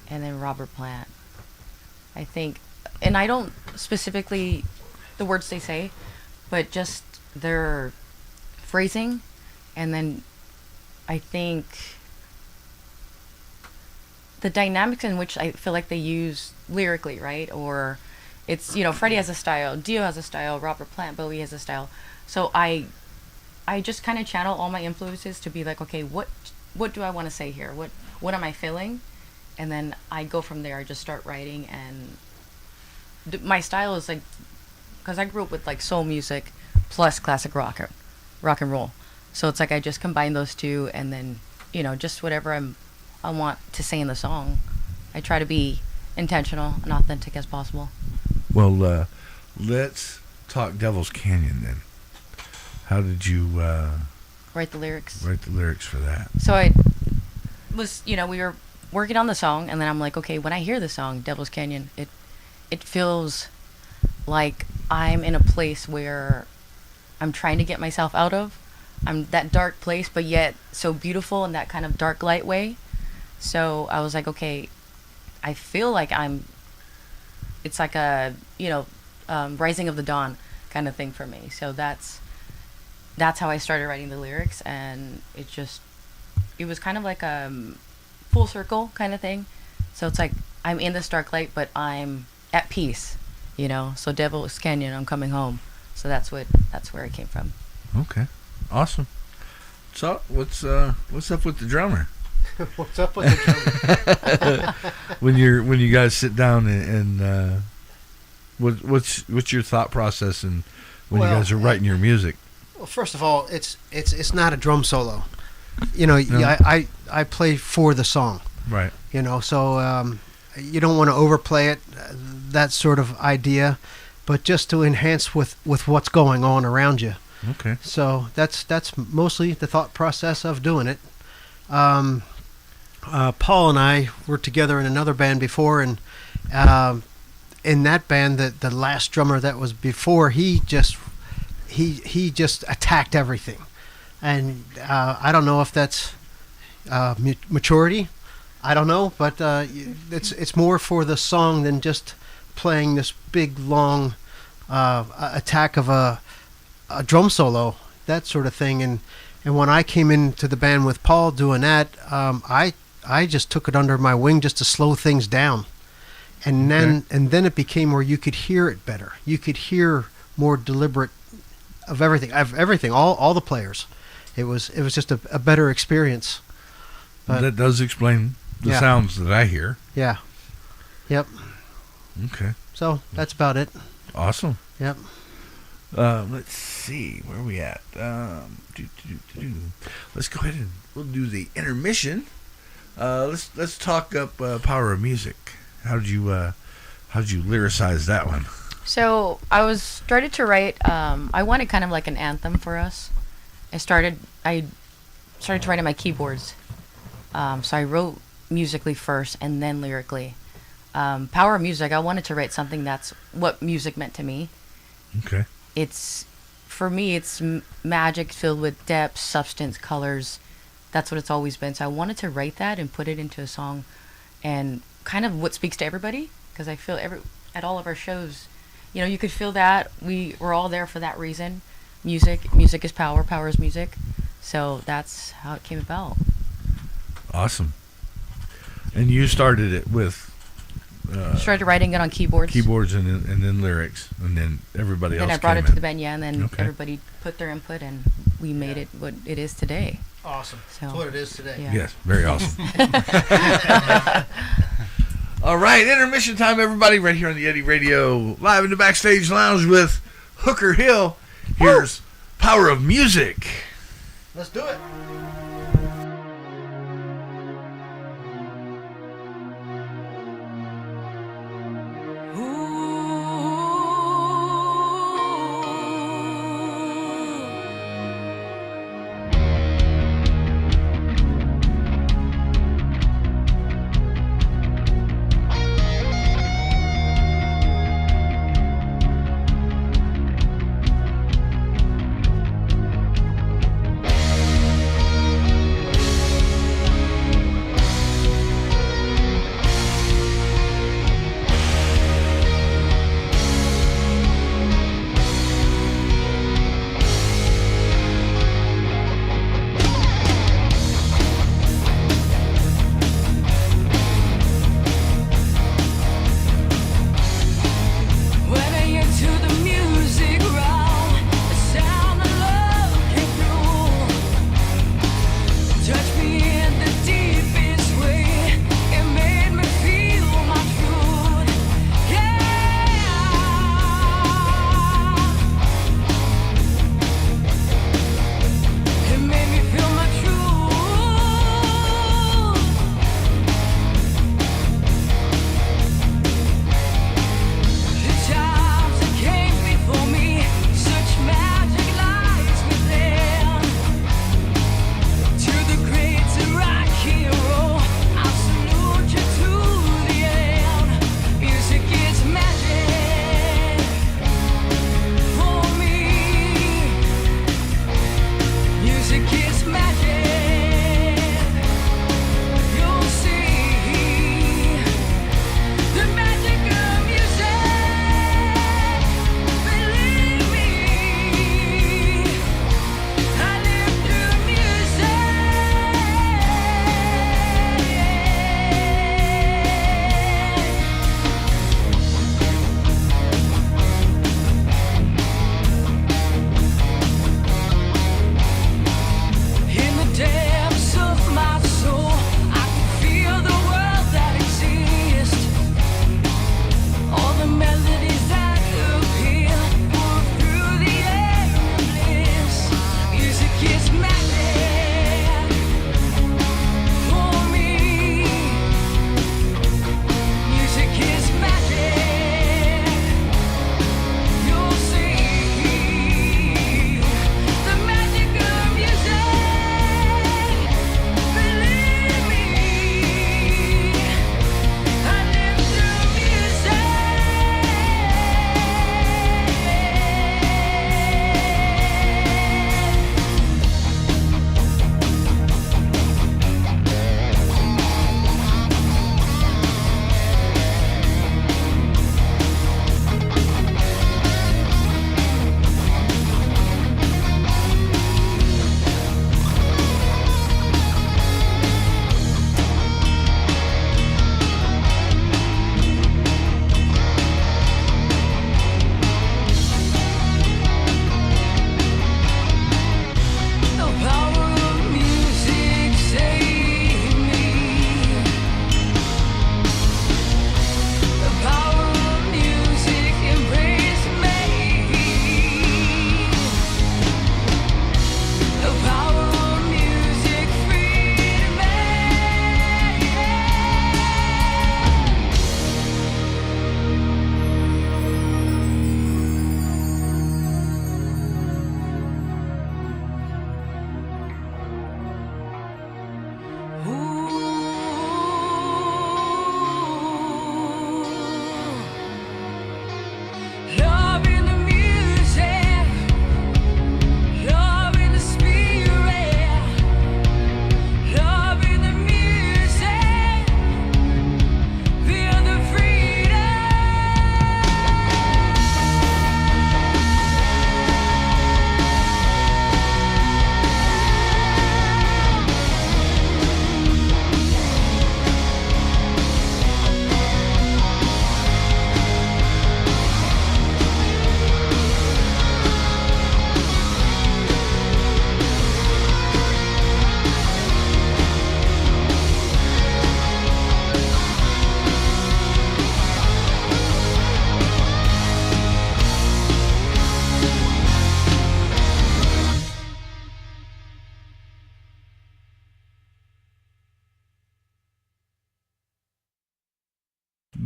and then Robert Plant. I think, and I don't specifically the words they say, but just their phrasing, and then I think the dynamics in which I feel like they use lyrically, right? Or it's, Freddie has a style, Dio has a style, Robert Plant, Bowie has a style. So I just kind of channel all my influences to be like, okay, what do I want to say here? What am I feeling? And then I go from there. I just start writing, and my style is like, because I grew up with like soul music plus classic rock and roll. So it's like I just combine those two, and then just whatever I want to say in the song, I try to be intentional and authentic as possible. Well, let's talk Devil's Canyon then. How did you Write the lyrics. write the lyrics for that? So I was, we were working on the song, and then I'm like, okay, when I hear the song Devil's Canyon, it feels like I'm in a place where I'm trying to get myself out of. I'm that dark place, but yet so beautiful in that kind of dark light way. So I was like, okay, I feel like it's like a, rising of the dawn kind of thing for me. So that's how I started writing the lyrics, and it was kind of like a full circle kind of thing. So it's like I'm in this dark light, but I'm at peace, So Devil's Canyon, I'm coming home. So that's where it came from. Okay, awesome. So what's up with the drummer? What's up with the drummer? when you guys sit down and what's your thought process and when you guys are writing your music? Well, first of all, it's not a drum solo. No. I play for the song. Right. So you don't want to overplay it, that sort of idea, but just to enhance with what's going on around you. Okay. So that's mostly the thought process of doing it. Paul and I were together in another band before, and in that band, the last drummer that was before, he just attacked everything, and I don't know if that's maturity. I don't know, but it's more for the song than just playing this big long attack of a drum solo, that sort of thing. And when I came into the band with Paul doing that, I I just took it under my wing just to slow things down. And then it became where you could hear it better. You could hear more deliberate of everything, all the players. It was just a better experience. But that does explain the sounds that I hear. Yeah. Yep. Okay. So that's about it. Awesome. Yep. Let's see, where are we at? Let's go ahead and we'll do the intermission. Let's talk up Power of Music. How'd you lyricize that one? So I started to write. I wanted kind of like an anthem for us. I started to write on my keyboards. So I wrote musically first and then lyrically. Power of Music. I wanted to write something that's what music meant to me. Okay. For me, it's magic filled with depth, substance, colors. That's what it's always been. So I wanted to write that and put it into a song, and kind of what speaks to everybody. Because I feel at all of our shows, you could feel that we're all there for that reason. Music is power. Power is music. So that's how it came about. Awesome. And you started it with. Started writing it on keyboards. Keyboards and then lyrics, and then everybody else. Then I brought it to the band, and then Okay. everybody put their input, and we made it what it is today. Awesome. So, That's what it is today. Yeah. Yes, very awesome. All right, intermission time, everybody, right here on the Yeti Radio, live in the Backstage Lounge with Hooker Hill. Here's Power of Music. Let's do it.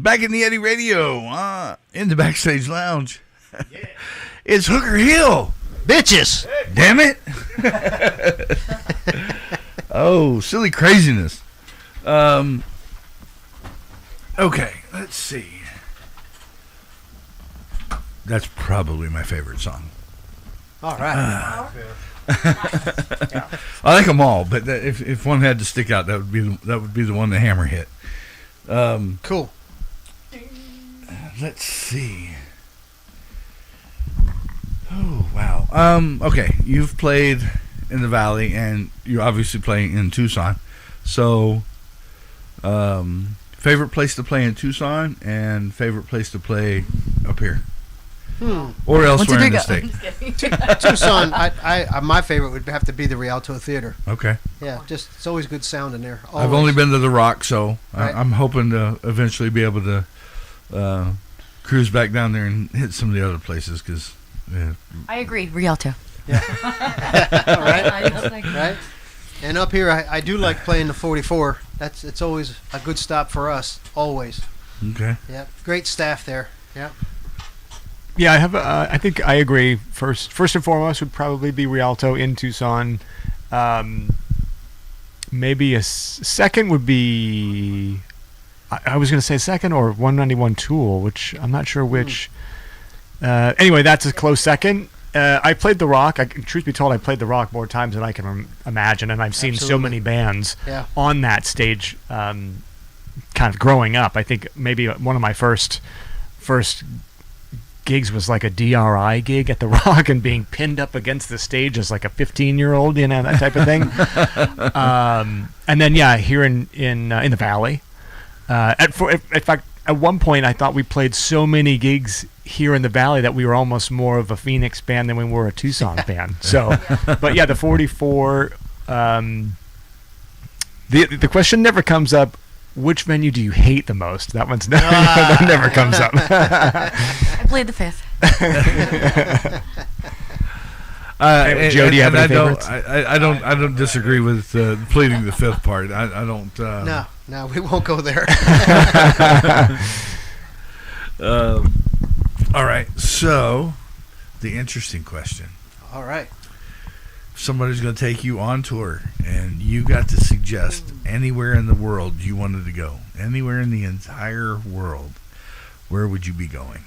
Back in the Yeti Radio, in the Backstage Lounge. It's Hooker Hill. Bitches! Damn it. Oh, silly craziness. Okay, let's see. That's probably my favorite song. All right. I like them all, but if one had to stick out, that would be the one the hammer hit. Cool. Let's see. Oh wow. Okay, you've played in the Valley, and you're obviously playing in Tucson. So, favorite place to play in Tucson, and favorite place to play up here, or elsewhere in the state. Tucson, my favorite would have to be the Rialto Theater. Okay. Yeah, just it's always good sound in there. Always. I've only been to the Rock, so Right. I'm hoping to eventually be able to cruise back down there and hit some of the other places, because. I agree, Rialto. Right. And up here, I do like playing the 44. It's always a good stop for us. Always. Okay. Yeah. Great staff there. Yeah. Yeah, I have. I think I agree. First and foremost would probably be Rialto in Tucson. Maybe a second would be. I was going to say second or 191 Tool, which I'm not sure which. Anyway, that's a close second. I played the Rock. Truth be told, I played the Rock more times than I can imagine, and I've seen so many bands on that stage. Kind of growing up, I think maybe one of my first gigs was like a DRI gig at the Rock, and being pinned up against the stage as like a 15-year-old, that type of thing. And then here in the Valley. In fact, at one point, I thought we played so many gigs here in the Valley that we were almost more of a Phoenix band than we were a Tucson band. So, but yeah, the 44. The question never comes up. Which venue do you hate the most? That one's that never comes up. I played the fifth. Joe, do you have any favorites? I don't disagree with pleading the fifth part. I don't. No, we won't go there. All right. So, the interesting question. All right. Somebody's going to take you on tour, and you got to suggest anywhere in the world you wanted to go. Anywhere in the entire world. Where would you be going?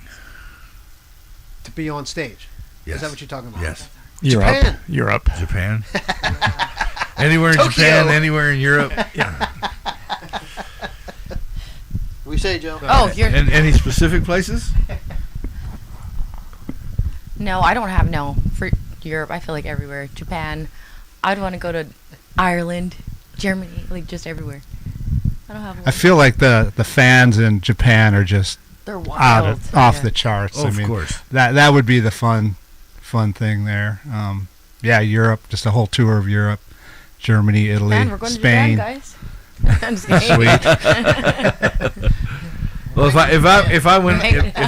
To be on stage. Yes. Is that what you're talking about? Yes. Europe. Japan. Anywhere in Tokyo. Japan, anywhere in Europe. Yeah. We say, Joe. Oh, you're. And any specific places? No, I don't have for Europe. I feel like everywhere. Japan. I'd want to go to Ireland, Germany, like just everywhere. I don't have one. I feel like the fans in Japan are just They're wild. off the charts. Oh, of course. That would be the fun thing there. Europe, just a whole tour of Europe, Germany, Italy, Man, we're going Spain. to Japan, guys. I'm just kidding. Well, if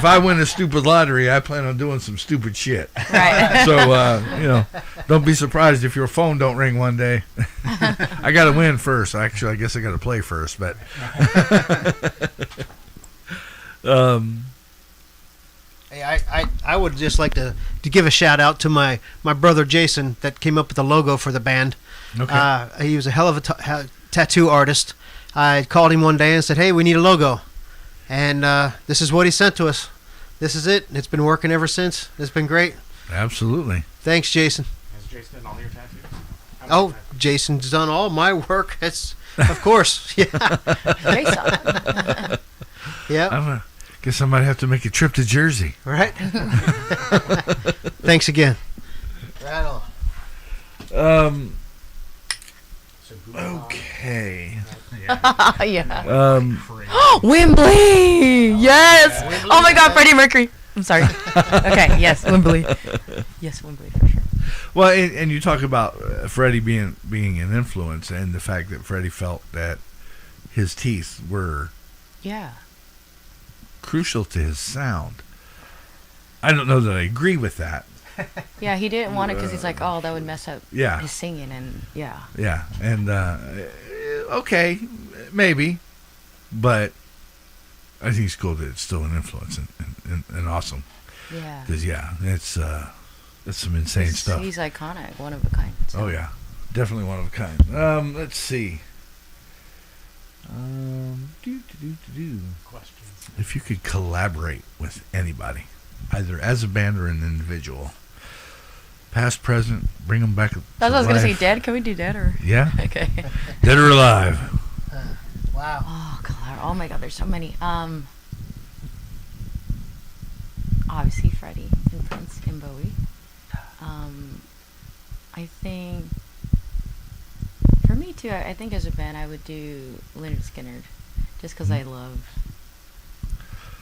I win a stupid lottery, I plan on doing some stupid shit. Right. So don't be surprised if your phone don't ring one day. I got to win first. Actually, I guess I got to play first, but. Hey, I would just like to give a shout out to my brother Jason that came up with the logo for the band. Okay. He was a hell of a tattoo artist. I called him one day and said, "Hey, we need a logo," and this is what he sent to us. This is it. It's been working ever since. It's been great. Absolutely. Thanks, Jason. Has Jason done all your tattoos? Oh, Jason's done all my work. It's of course, yeah, Jason. yeah. Guess I might have to make a trip to Jersey. Right. Thanks again. Right on. Okay. Yeah. Wembley. Yes. Oh my God, Freddie Mercury. I'm sorry. Okay. Yes, Wembley. Yes, Wembley for sure. Well, and you talk about Freddie being an influence, and the fact that Freddie felt that his teeth were crucial to his sound. I don't know that I agree with that. Yeah, he didn't want it because he's like, oh, that would mess up his singing, and Yeah, and okay, maybe, but I think it's cool that it's still an influence and awesome. Yeah. Because that's some insane stuff. He's iconic, one of a kind. So. Oh yeah, definitely one of a kind. Let's see. Questions. If you could collaborate with anybody, either as a band or an individual, past, present, bring them back. That's what I was gonna say. Dead? Can we do dead or? Yeah. Okay. Dead or alive? Wow. Oh God! Oh my God! There's so many. Obviously Freddie and Prince and Bowie. I think for me too. I think as a band I would do Leonard Skinner, just because I love,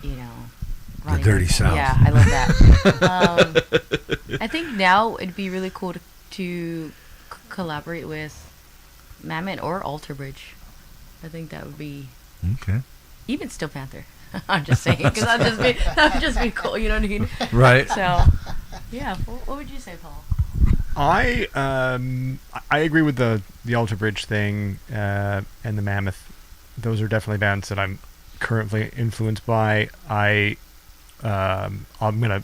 The Dirty South. Yeah, I love that. I think now it'd be really cool to collaborate with Mammoth or Alter Bridge. I think that would be Okay. even Steel Panther. I'm just saying because that would just be cool. You know what I mean? Right. So, yeah. What would you say, Paul? I agree with the Alter Bridge thing and the Mammoth. Those are definitely bands that I'm currently influenced by. I'm gonna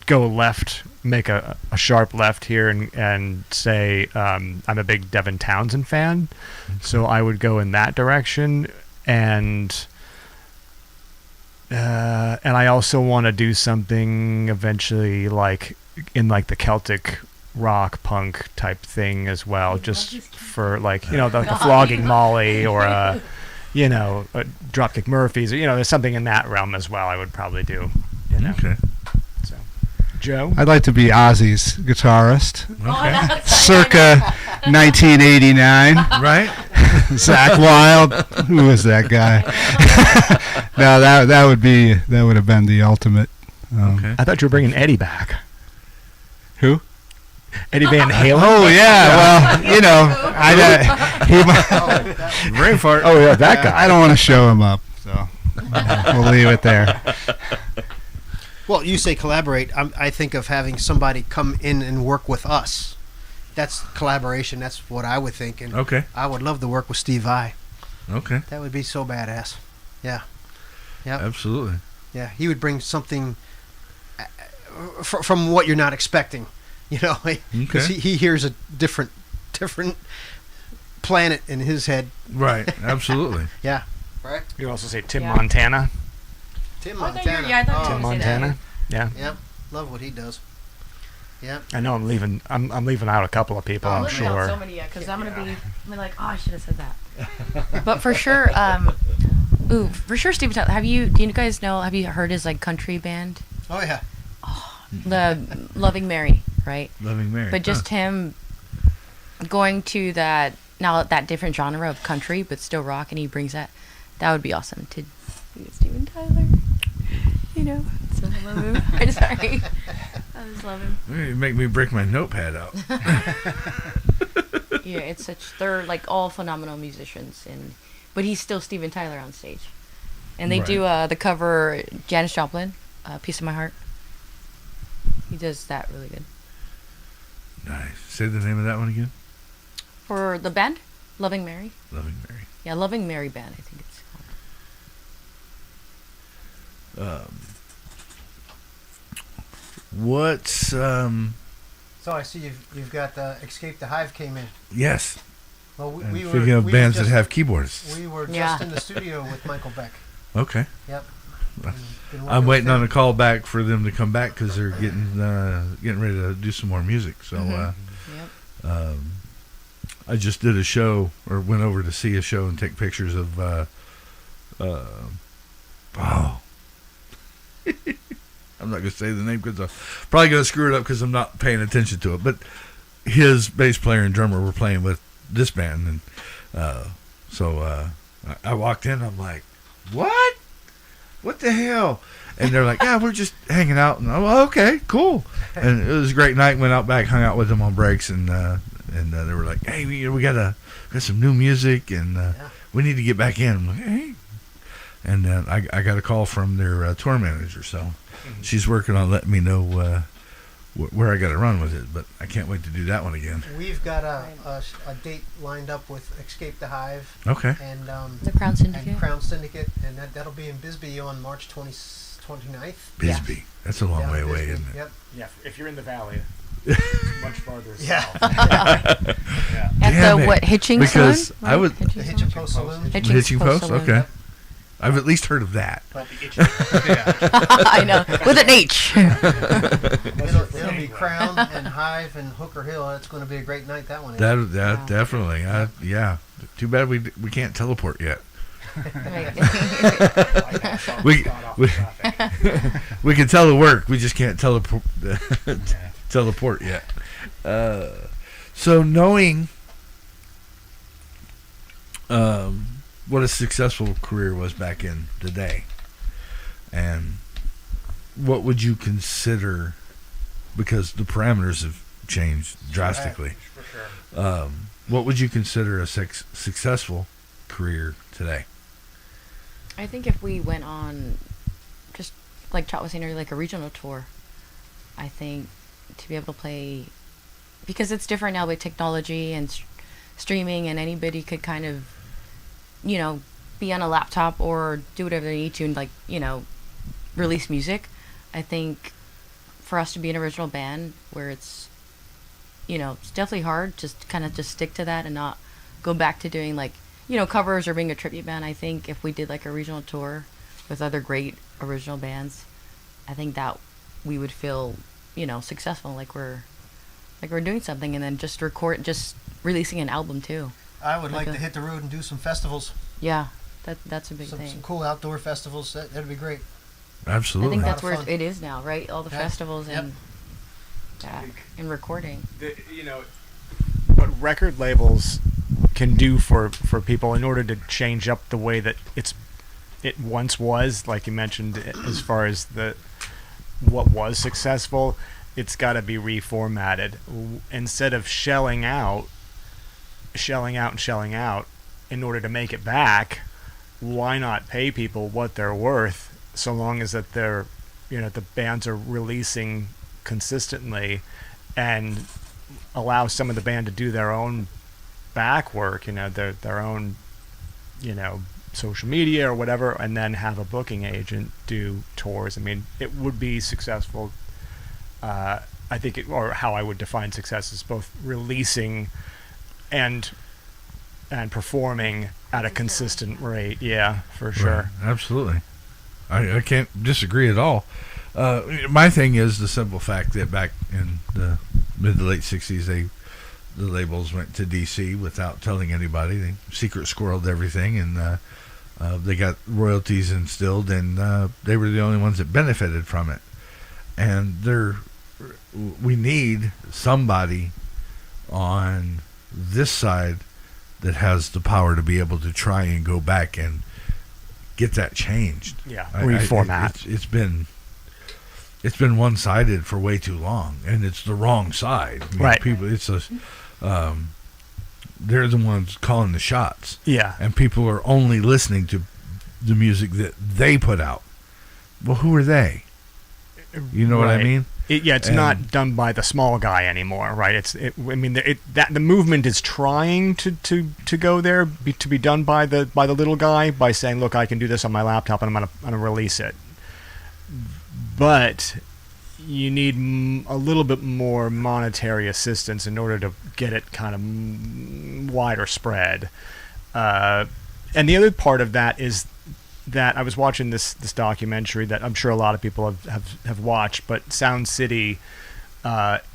go left, make a sharp left here, and say I'm a big Devin Townsend fan, so I would go in that direction, and I also want to do something eventually in the Celtic rock punk type thing as well, just for like a Flogging Molly or a Dropkick Murphys, or there's something in that realm as well. I would probably do. Okay. So, Joe, I'd like to be Ozzy's guitarist, Okay. circa 1989. Right. Zach Wilde, who was that guy? No, that would have been the ultimate. Okay. I thought you were bringing Eddie back. Who? Eddie Van Halen. Oh yeah, well, he might. Brain fart. Oh yeah, that guy. I don't want to show him up, so we'll leave it there. Well, you say collaborate. I think of having somebody come in and work with us. That's collaboration. That's what I would think. And Okay. I would love to work with Steve Vai. Okay. That would be so badass. Yeah. Yeah. Absolutely. Yeah. He would bring something from what you're not expecting. Because he hears a different planet in his head. Right. Absolutely. Yeah. Right. You also say Tim Yeah. Montana. Tim Oh, I thought Montana. you were- yeah, I thought you Tim were gonna say that. Montana. Yeah. Yeah. Love what he does. Yeah. I know I'm leaving. I'm leaving out a couple of people. I'm Literally sure. So many, because I'm gonna be like, oh, I should have said that. But for sure, Steven Tyler. Do you guys know? Have you heard his country band, Oh yeah. the Loving Mary, right? Loving Mary. But just him going to that different genre of country, but still rock, and he brings that. That would be awesome to see Steven Tyler. So I love him. I'm sorry. I just love him. You make me break my notepad out. Yeah, they're all phenomenal musicians, but he's still Steven Tyler on stage, and they Right. do the cover Janis Joplin, "Piece of My Heart." He does that really good. Nice. Say the name of that one again. For the band, Loving Mary. Loving Mary. Yeah, Loving Mary Band, I think it's called. What's So I see you've got Escape the Hive came in. yes. Well, And speaking of bands that have keyboards. We were just Yeah. in the studio with Michael Beck. Okay. Yep. I'm waiting on a call back for them to come back because they're getting ready to do some more music. So Yep. I just did a show, or went over to see a show and take pictures of I'm not going to say the name because I'm probably going to screw it up because I'm not paying attention to it. But his bass player and drummer were playing with this band, and so I walked in. I'm like, "What? What the hell?" And they're like, "Yeah, we're just hanging out." And I'm like, "Okay, cool." And it was a great night. Went out back, hung out with them on breaks, and they were like, "Hey, we got some new music, and we need to get back in." I'm like, "Hey." And I got a call from their tour manager, so she's working on letting me know where I got to run with it, but I can't wait to do that one again. We've got a date lined up with Escape the Hive. Okay. And the Crown Syndicate. And Crown Syndicate, and that'll be in Bisbee on March 29th. Bisbee. Yeah. That's a long way away, Bisbee. isn't it? Yep. Yeah, if you're in the valley, much farther Yeah. south. Yeah. At Damn the it. what hitching Because saloon? I would- The Hitching Post Saloon. Hitching Post? Saloon. Okay. I've at least heard of that. But I know, with an H. It'll be Crown and Hive and Hooker Hill. It's going to be a great night, that one is. That definitely. Yeah. Too bad we can't teleport yet. we we can telework. We just can't teleport yet. So knowing what a successful career was back in the day, and what would you consider, because the parameters have changed drastically, for sure. what would you consider a successful career today? I think if we went on, just like Chot was saying earlier, like a regional tour, I think to be able to play, because it's different now with technology and streaming, and anybody could kind of, be on a laptop or do whatever they need to and, release music. I think for us to be an original band where it's definitely hard, just kind of just stick to that and not go back to doing covers or being a tribute band. I think if we did a regional tour with other great original bands, I think that we would feel successful, like we're doing something, and then just releasing an album too. I would like to hit the road and do some festivals. Yeah, that's a big thing. Some cool outdoor festivals. That'd be great. Absolutely. I think that's A lot where of it is now, right? All the festivals and and recording. What record labels can do for people in order to change up the way that it once was, like you mentioned, as far as what was successful, it's got to be reformatted. Instead of shelling out in order to make it back, why not pay people what they're worth, so long as that they're, the bands are releasing consistently, and allow some of the band to do their own back work, their own, social media or whatever, and then have a booking agent do tours. I mean, it would be successful. I think or how I would define success is both releasing and performing at a consistent rate. Yeah, for sure. Right. Absolutely. I can't disagree at all. My thing is the simple fact that back in the mid to late 60s, the labels went to DC without telling anybody. They secret squirreled everything, and they got royalties instilled, and they were the only ones that benefited from it. And we need somebody on this side that has the power to be able to try and go back and get that changed. Yeah, reformat. It's been one-sided for way too long, and it's the wrong side. I mean, right. People, they're the ones calling the shots. Yeah. And people are only listening to the music that they put out. Well, who are they? You know what I mean? It's not done by the small guy anymore, right? The movement is trying to go there, to be done by the little guy, by saying, look, I can do this on my laptop and I'm gonna release it. But you need a little bit more monetary assistance in order to get it kind of wider spread. And the other part of that is that I was watching this documentary that I'm sure a lot of people have watched, but Sound City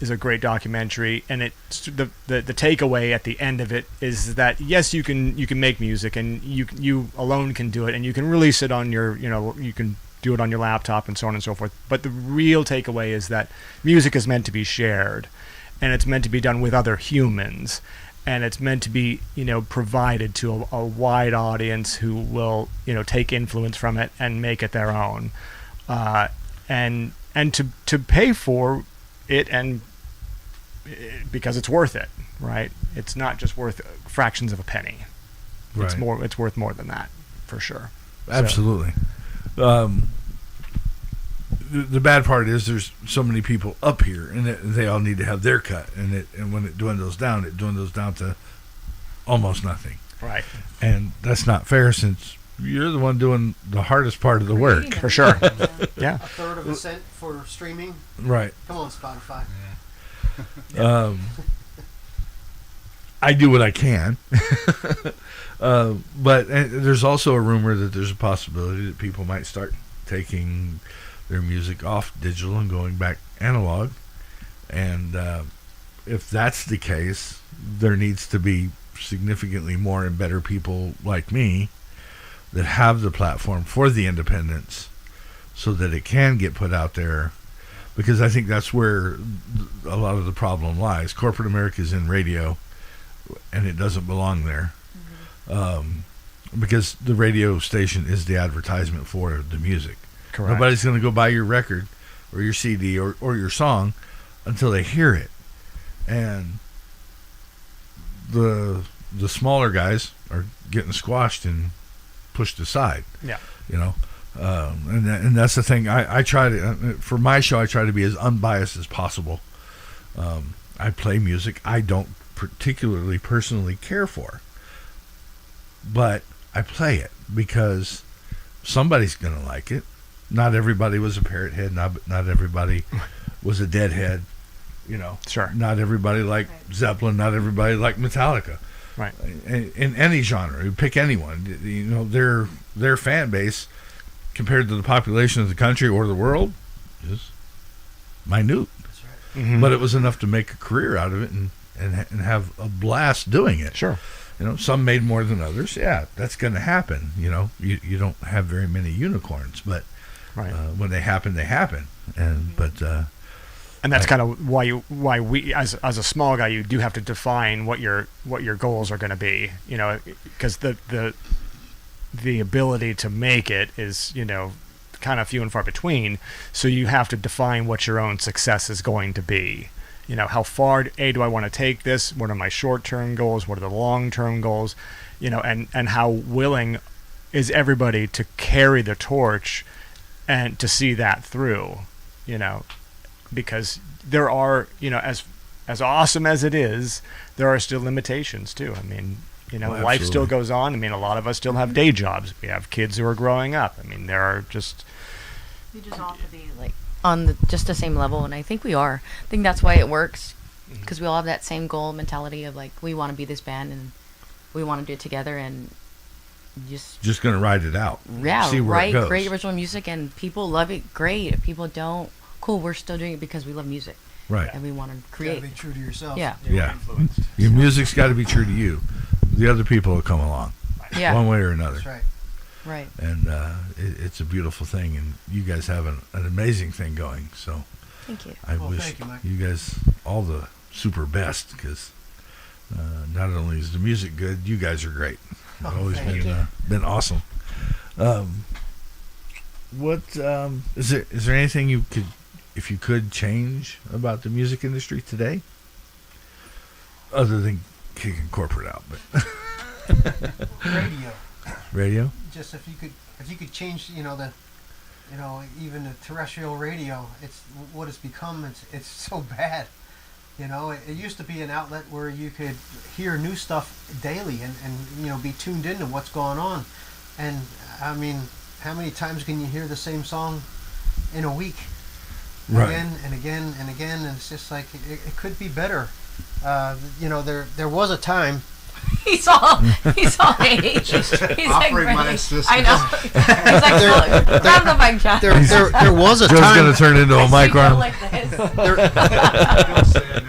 is a great documentary, and it's the takeaway at the end of it is that yes, you can make music, and you alone can do it, and you can release it on your you can do it on your laptop and so on and so forth. But the real takeaway is that music is meant to be shared, and it's meant to be done with other humans, and it's meant to be provided to a wide audience who will take influence from it and make it their own, and to pay for it, and because it's worth it, right? It's not just worth fractions of a penny. Right. It's worth more than that, for sure. Absolutely. the bad part is there's so many people up here, and they all need to have their cut, and when it dwindles down to almost nothing. Right. And that's not fair, since you're the one doing the hardest part of the work. For sure. Yeah. A third of a cent for streaming. Right. Come on, Spotify. I do what I can. But there's also a rumor that there's a possibility that people might start taking their music off digital and going back analog. And if that's the case, there needs to be significantly more and better people like me that have the platform for the independents, so that it can get put out there. Because I think that's where a lot of the problem lies. Corporate America is in radio, and it doesn't belong there. Because the radio station is the advertisement for the music. Correct. Nobody's going to go buy your record or your CD or your song until they hear it. And the smaller guys are getting squashed and pushed aside. Yeah. You know, and that's the thing. I try to, for my show, I try to be as unbiased as possible. I play music I don't particularly personally care for, but I play it because somebody's gonna like it. Not everybody was a Parrot Head. Not everybody was a Deadhead. You know, Sure. Not everybody liked Zeppelin. Not everybody liked Metallica. Right. In any genre, you pick anyone. You know, their fan base compared to the population of the country or the world is minute. That's right. Mm-hmm. But it was enough to make a career out of it and have a blast doing it. Sure. You know, some made more than others. Yeah, that's going to happen. You know, you don't have very many unicorns, but Right. when they happen, they happen. And that's kind of why we, as a small guy, you do have to define what your goals are going to be. You know, because the ability to make it is, you know, kind of few and far between. So you have to define what your own success is going to be. You know, how far do I want to take this? What are my short-term goals? What are the long-term goals? You know, and how willing is everybody to carry the torch and to see that through? You know, because there are, you know, as awesome as it is, there are still limitations too. I mean, you know, life still goes on. I mean, a lot of us still have day jobs. We have kids who are growing up. I mean, there are just... We just all have to be like on just the same level, and I think we are. I think that's why it works, because we all have that same goal mentality of like, we want to be this band and we want to do it together, and just gonna ride it out. Yeah, see where it write goes. great original music, and people love it. Great. If people don't, cool. We're still doing it because we love music, Right. and we want to You gotta create. be true to yourself. Yeah. Yeah. Your music's got to be true to you. The other people will come along, Yeah. one way or another. That's right. Right. And it's a beautiful thing, and you guys have an amazing thing going. So Thank you. I Well, wish thank you, Mike. you guys all the super best, because not only is the music good, you guys are great. You've Oh, always thank been awesome. What is there anything you could, if you could, change about the music industry today, other than kicking corporate out? But radio. Just if you could change, you know, even the terrestrial radio, it's what it's become. It's so bad. You know, it used to be an outlet where you could hear new stuff daily and you know, be tuned into what's going on. And I mean, how many times can you hear the same song in a week? Right. Again and again and again, and it's just like it could be better. You know, there was a time. He's all age. He's like, Operate my really- assistant. I know. He's like, look, grab the mic, John. There was a Joe's time. gonna turn into a I see mic you arm. like this.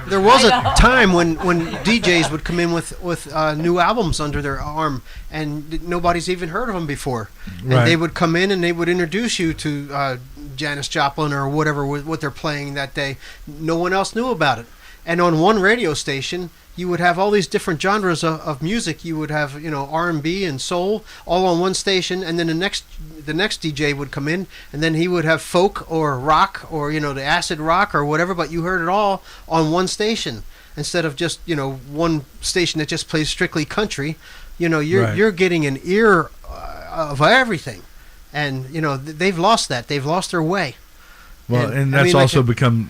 There was I a know. time when DJs would come in with new albums under their arm, and nobody's even heard of them before. And Right. they would come in and they would introduce you to Janis Joplin or whatever what they're playing that day. No one else knew about it. And on one radio station, you would have all these different genres of music. You would have, you know, R&B and soul all on one station, and then the next DJ would come in, and then he would have folk or rock or, you know, the acid rock or whatever, but you heard it all on one station instead of just, you know, one station that just plays strictly country. You know, you're getting an ear of everything, and you know they've lost that. They've lost their way. Well, and that's also become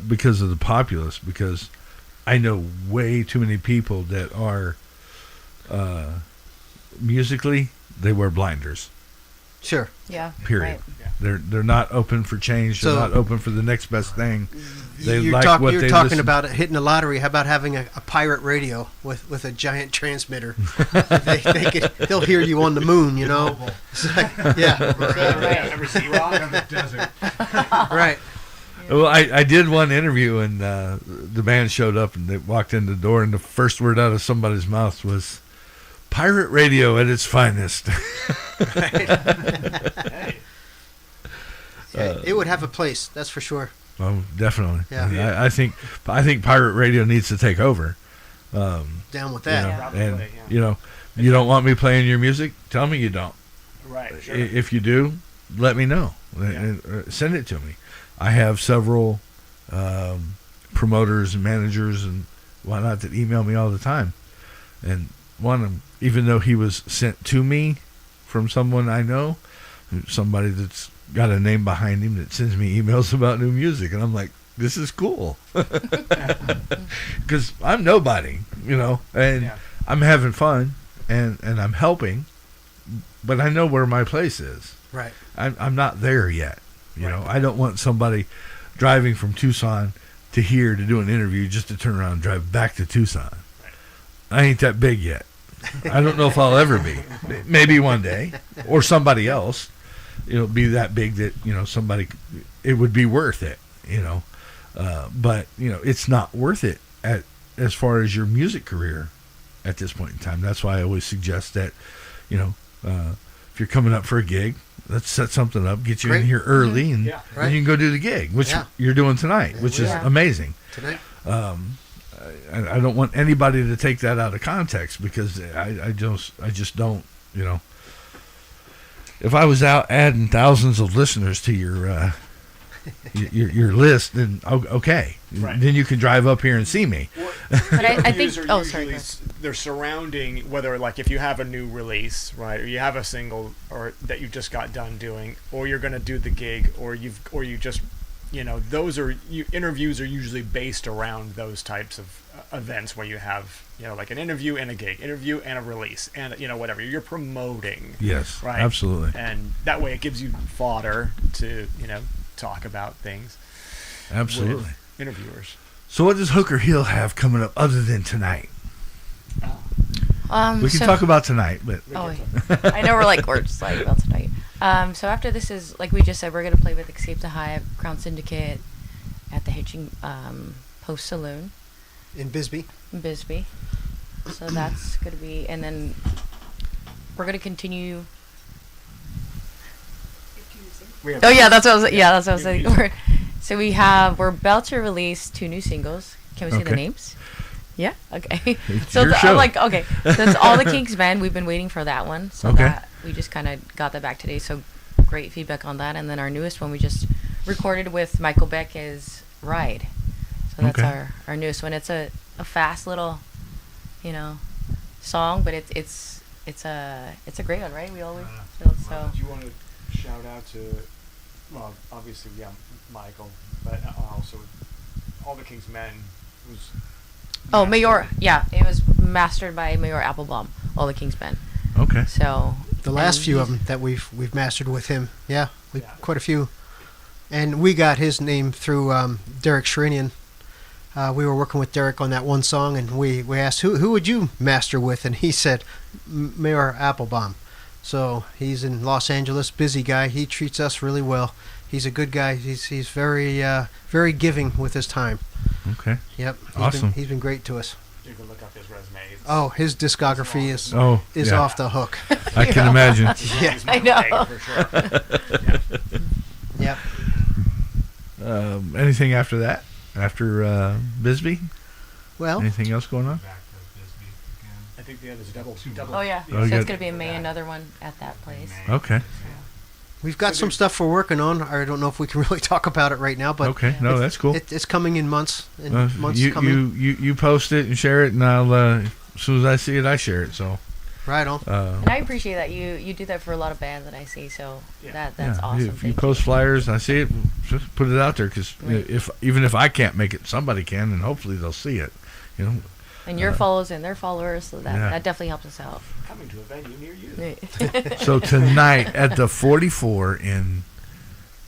because of the populace, because I know way too many people that are musically, they wear blinders. Sure. Yeah. Period. Right. They're not open for change. They're not open for the next best thing. They you're like what you're they talking listen. about hitting the lottery. How about having a pirate radio with a giant transmitter? They'll hear you on the moon, you know? Yeah. Ever see rock on the desert? Right. Well, I did one interview, and the band showed up, and they walked in the door, and the first word out of somebody's mouth was, "Pirate radio at its finest." It would have a place, that's for sure. Oh, definitely. Yeah. I think pirate radio needs to take over. Down with that. And you don't want me playing your music? Tell me you don't. Right. Sure. If you do, let me know. Send it to me. I have several promoters and managers and whatnot that email me all the time. And one of them, even though he was sent to me from someone I know, somebody that's got a name behind him that sends me emails about new music, and I'm like, this is cool. Because I'm nobody, and I'm having fun, and I'm helping, but I know where my place is. Right. I'm not there yet. You know, I don't want somebody driving from Tucson to here to do an interview just to turn around and drive back to Tucson. Right. I ain't that big yet. I don't know if I'll ever be. Maybe one day, or somebody else, be that big that somebody, it would be worth it. But it's not worth it as far as your music career at this point in time. That's why I always suggest that, if you're coming up for a gig, let's set something up, get you in here early, and then you can go do the gig, which you're doing tonight, which is amazing. Tonight. I don't want anybody to take that out of context, because I just don't. If I was out adding thousands of listeners to your list, then okay, then you can drive up here and see me. But I think sorry. They're surrounding, whether like if you have a new release, right, or you have a single or that you just got done doing, or you're going to do the gig, or you just interviews are usually based around those types of events where you have like an interview and a gig, interview and a release, and whatever you're promoting. Yes, right, absolutely. And that way it gives you fodder to talk about things. Absolutely. With interviewers. So what does Hooker Hill have coming up other than tonight? We can talk about tonight, but I know we're just like about tonight. So after this is, like we just said, we're gonna play with Escape the Hive, Crown Syndicate, at the Hitching Post Saloon in Bisbee. So that's gonna be, and then we're gonna continue. That's what I was saying. So we're about to release 2 new singles. Can we say the names? Yeah. Okay. So I'm like, okay. That's All the Kings Men. We've been waiting for that one. So that we just kind of got that back today. So great feedback on that. And then our newest one we just recorded with Michael Beck is Ride. So that's our newest one. It's a fast little, song, but it's a great one, right? We always feel so. Do you want to shout out to, well, obviously, Michael, but also All the King's Men was. Oh, Mayor, it was mastered by Mayor Applebaum, All the King's Men. Okay. So the last few of them that we've mastered with him, quite a few, and we got his name through Derek Shrinian. We were working with Derek on that one song, and we asked who would you master with, and he said Mayor Applebaum. So he's in Los Angeles, busy guy. He treats us really well. He's a good guy. He's very very giving with his time. Okay. Yep. Awesome. He's been great to us. You can look up his resume. His discography is off the hook. I can imagine. Yeah, I know. For sure. Yep. Anything after that? After Bisbee? Well, anything else going on? I think there's a double. Oh yeah. So it's gonna be in May, another one at that place. Okay. We've got some stuff we're working on. I don't know if we can really talk about it right now, but okay, no, that's cool. It's coming in months. You post it and share it, and I'll as soon as I see it, I share it. So Right on. And I appreciate that you do that for a lot of bands that I see. So that's awesome. If you post flyers and I see it, just put it out there, because even if I can't make it, somebody can, and hopefully they'll see it. You know. And your followers and their followers, so that definitely helps us out. Coming to a venue near you. So tonight at the 44 in,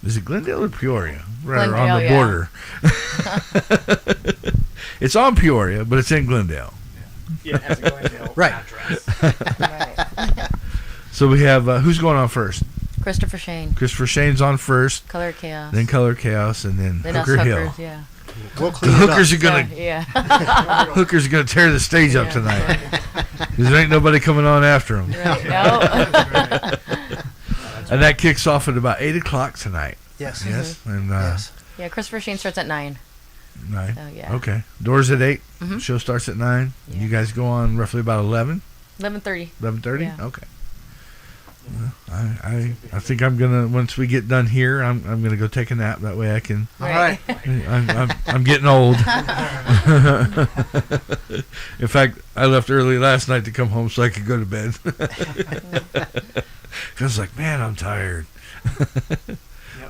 is it Glendale or Peoria? Right Glendale, on the border. It's on Peoria, but it's in Glendale. Yeah, it has a Glendale Right. address. Right. So we have who's going on first? Christopher Shane, Christopher Shane's on first, Color Chaos. then Color Chaos, and then Then us Hooker Hill. hookers, yeah. We'll The clean it hookers up. are gonna Yeah. tear the stage up tonight. Because there ain't nobody coming on after them. Right. No. And that kicks off at about 8:00 tonight. Yes. Yes, and Yes. Yeah, Christopher Shane starts at 9. 9. So, yeah. Okay, doors at 8. Mhm. Show starts at 9. Yeah. You guys go on roughly about 11, 11:30. 11:30. Yeah. Okay. Well, I think I'm gonna, once we get done here, I'm gonna go take a nap. That way I can. All right. I'm getting old. In fact, I left early last night to come home so I could go to bed. I was like, man, I'm tired.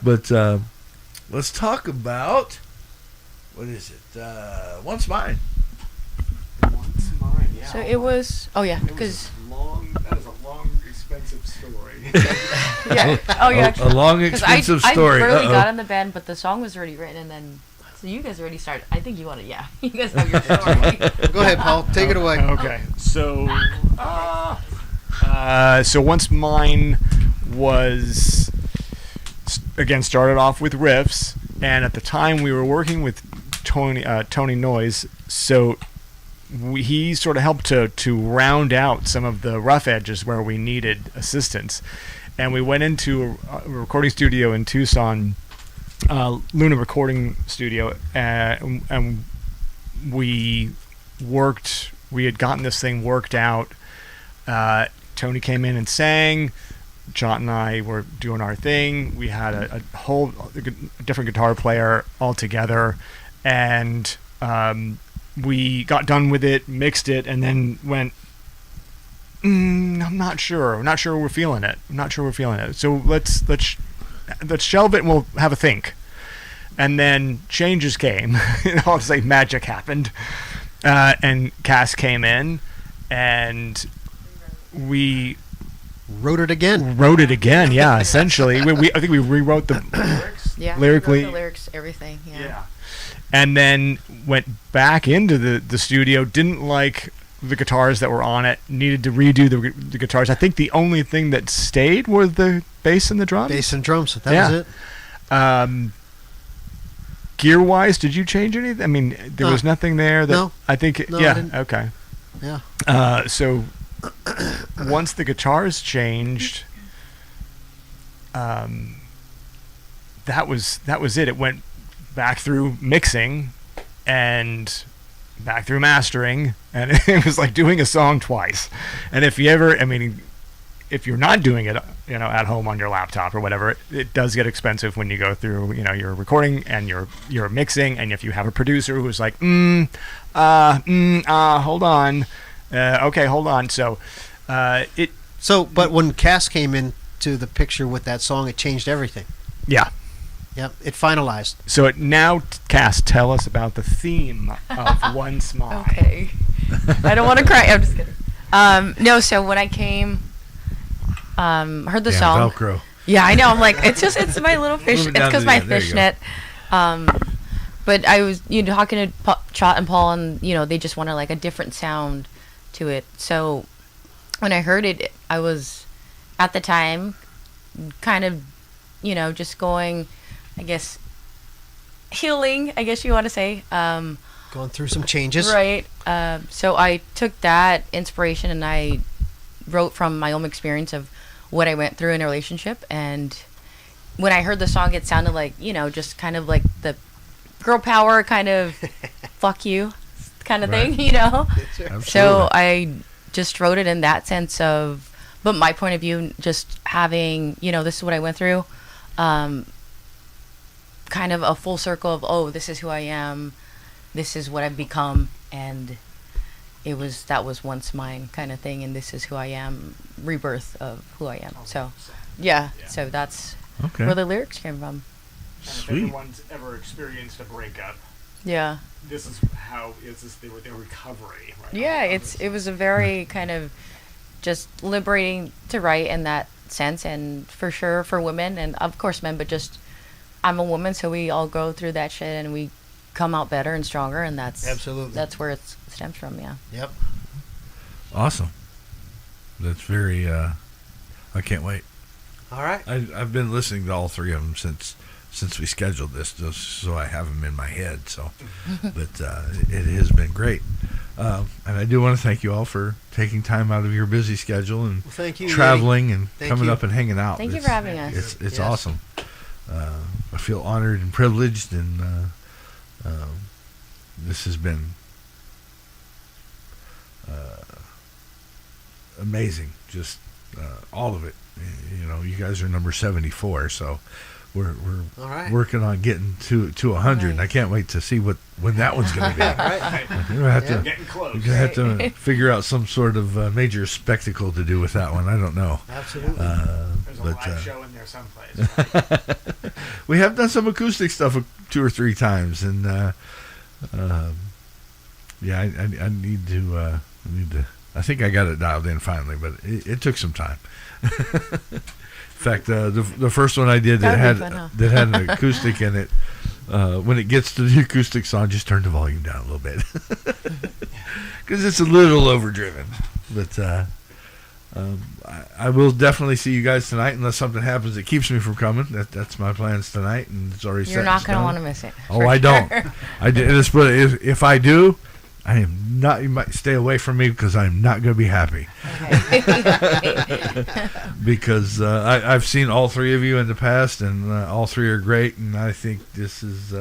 But let's talk about, what is it? Once Mine. Once Mine, yeah. So it was. Oh yeah, That because is a long, expensive story. yeah. Oh yeah. A long, 'Cause expensive story. I barely Uh-oh. got in the band, but the song was already written, and then so you guys already started. I think you want to. Yeah, you guys have your story. Go ahead, Paul. Take it away. Okay, so so Once Mine was again started off with riffs, and at the time we were working with Tony Noyes, so he sort of helped to round out some of the rough edges where we needed assistance, and we went into a recording studio in Tucson, Luna Recording Studio, and we had gotten this thing worked out. Tony came in and sang. Jot and I were doing our thing. We had a whole different guitar player altogether, and we got done with it, mixed it, and then went, I'm not sure. I'm not sure we're feeling it. So let's shelve it and we'll have a think. And then changes came. I'll say magic happened. And Cass came in, and we Wrote it again. yeah, essentially. I think we rewrote the lyrics. Yeah. Lyrically. Wrote the lyrics, everything. Yeah. And then went back into the studio, didn't like the guitars that were on it, needed to redo the guitars. I think the only thing that stayed was the bass and the drums. Bass and drums. That was it. Gear-wise, did you change anything? I mean, there was nothing there that... No. I think... No, yeah, I didn't. okay. Yeah. So once the guitars changed, that was it. It went back through mixing and back through mastering, and it was like doing a song twice. And if you're not doing it, at home on your laptop or whatever, it does get expensive when you go through, your recording and your mixing. And if you have a producer who's like, hold on, okay, hold on. So, but when Cass came into the picture with that song, it changed everything. yeah. Yep, it finalized. So now, Cass, tell us about the theme of Once Mine. Okay. I don't want to cry. I'm just kidding. No, so when I came, heard the song. Velcro. Yeah, I know. I'm like, it's my little fish. Move it It's down because to my the end. There you go. fishnet. But I was, talking to Chot and Paul, and they just wanted like a different sound to it. So when I heard it, I was at the time kind of, just going, I guess, healing, I guess you want to say. Going through some changes. Right. So I took that inspiration and I wrote from my own experience of what I went through in a relationship. And when I heard the song, it sounded like, just kind of like the girl power kind of fuck you kind of thing, Absolutely. So I just wrote it in that sense of, but my point of view, just having, this is what I went through. Kind of a full circle of, this is who I am, this is what I've become, and that was once mine kind of thing, and this is who I am, rebirth of who I am. So, yeah. So that's where the lyrics came from. And if Sweet. anyone's ever experienced a breakup, Yeah. this is their recovery. Right? Yeah, it was a very kind of just liberating to write in that sense, and for sure for women and of course men, but just I'm a woman, so we all go through that shit and we come out better and stronger, and that's where it stems from. Yeah. Yep. Awesome. That's very. I can't wait. All right. I've been listening to all three of them since we scheduled this, just so I have them in my head. So, but it has been great, and I do want to thank you all for taking time out of your busy schedule and Thank you, traveling and Thank coming you. up and hanging out. Thank you for having us. It's Yes. awesome. I feel honored and privileged, and this has been amazing. Just all of it. You know, you guys are number 74, so we're All right. working on getting to 100. And I can't wait to see when that one's going to be. Right. We're gonna have Yeah. to. Getting close. We're gonna have to figure out some sort of major spectacle to do with that one. I don't know. Absolutely. There's a But live show in there someplace. we have done some acoustic stuff 2 or 3 times, and yeah, I need to. I think I got it dialed in finally, but it took some time. In fact, the first one I did that That'd had be fun, huh? that had an acoustic in it. When it gets to the acoustic song, just turn the volume down a little bit because it's a little overdriven. But I will definitely see you guys tonight, unless something happens that keeps me from coming. That's my plans tonight, and it's already set You're in not going to stone. want to miss it. Oh, for I don't. sure. I did this, but if I do, I am not. You might stay away from me because I'm not going to be happy. Because I've seen all 3 of you in the past, and all 3 are great. And I think this is.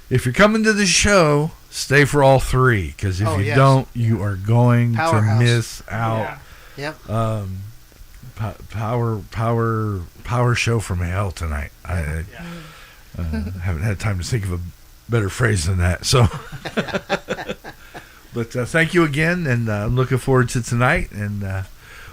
If you're coming to the show, stay for all 3. Because if you Yes. don't, you are going Powerhouse. to miss out. Yeah. Yep. Power show from hell tonight. I haven't had time to think of a better phrase than that. So, but thank you again, and I'm looking forward to tonight. And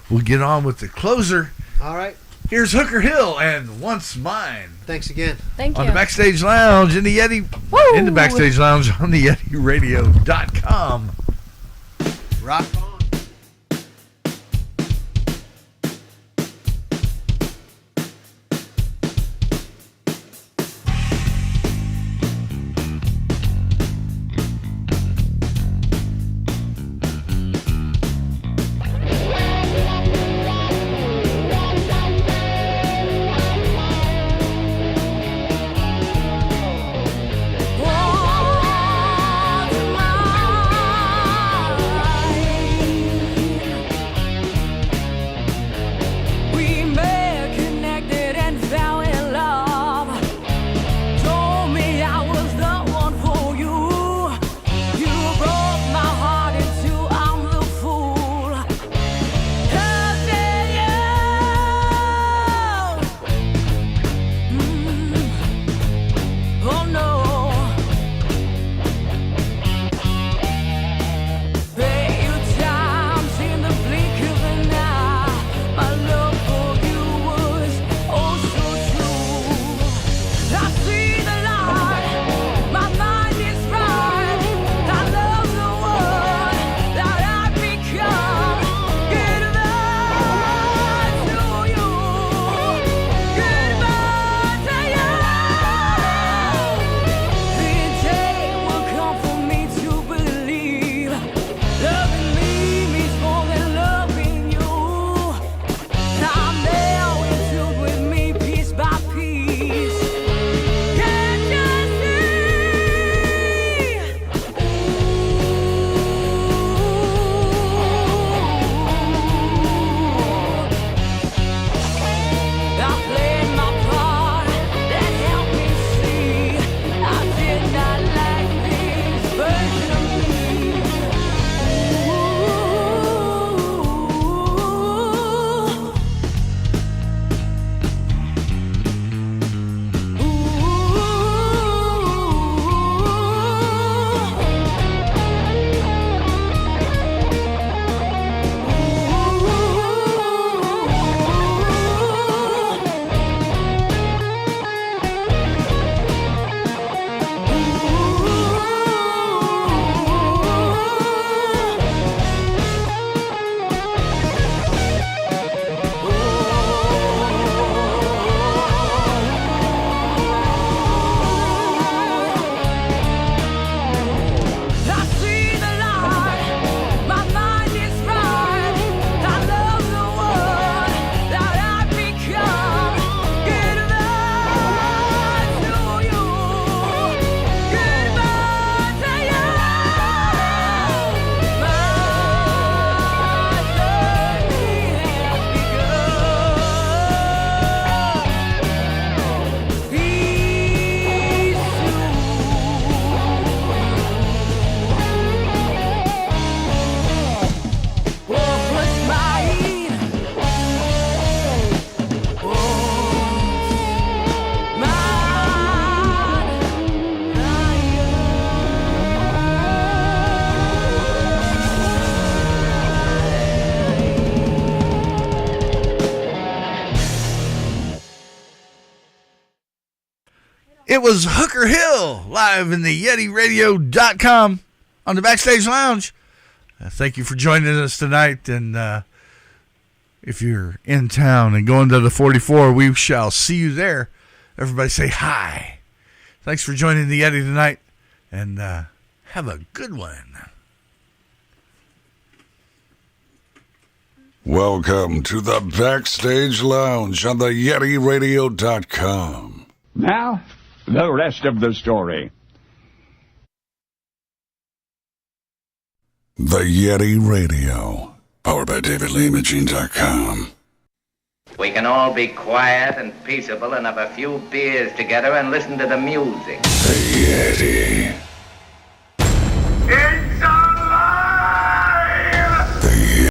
we'll get on with the closer. All right. Here's Hooker Hill and Once Mine Thanks again. Thank on you. the Backstage Lounge in the Yeti. Woo! In the Backstage Lounge on the YetiRadio.com. Rock on. Once mine. It was Hooker Hill live in the YetiRadio.com on the Backstage Lounge. Thank you for joining us tonight. And if you're in town and going to the 44, we shall see you there. Everybody say hi. Thanks for joining the Yeti tonight. And have a good one. Welcome to the Backstage Lounge on the YetiRadio.com. Now, the rest of the story. The Yeti Radio, powered by DavidLeeImaging.com. We can all be quiet and peaceable and have a few beers together and listen to the music. The Yeti.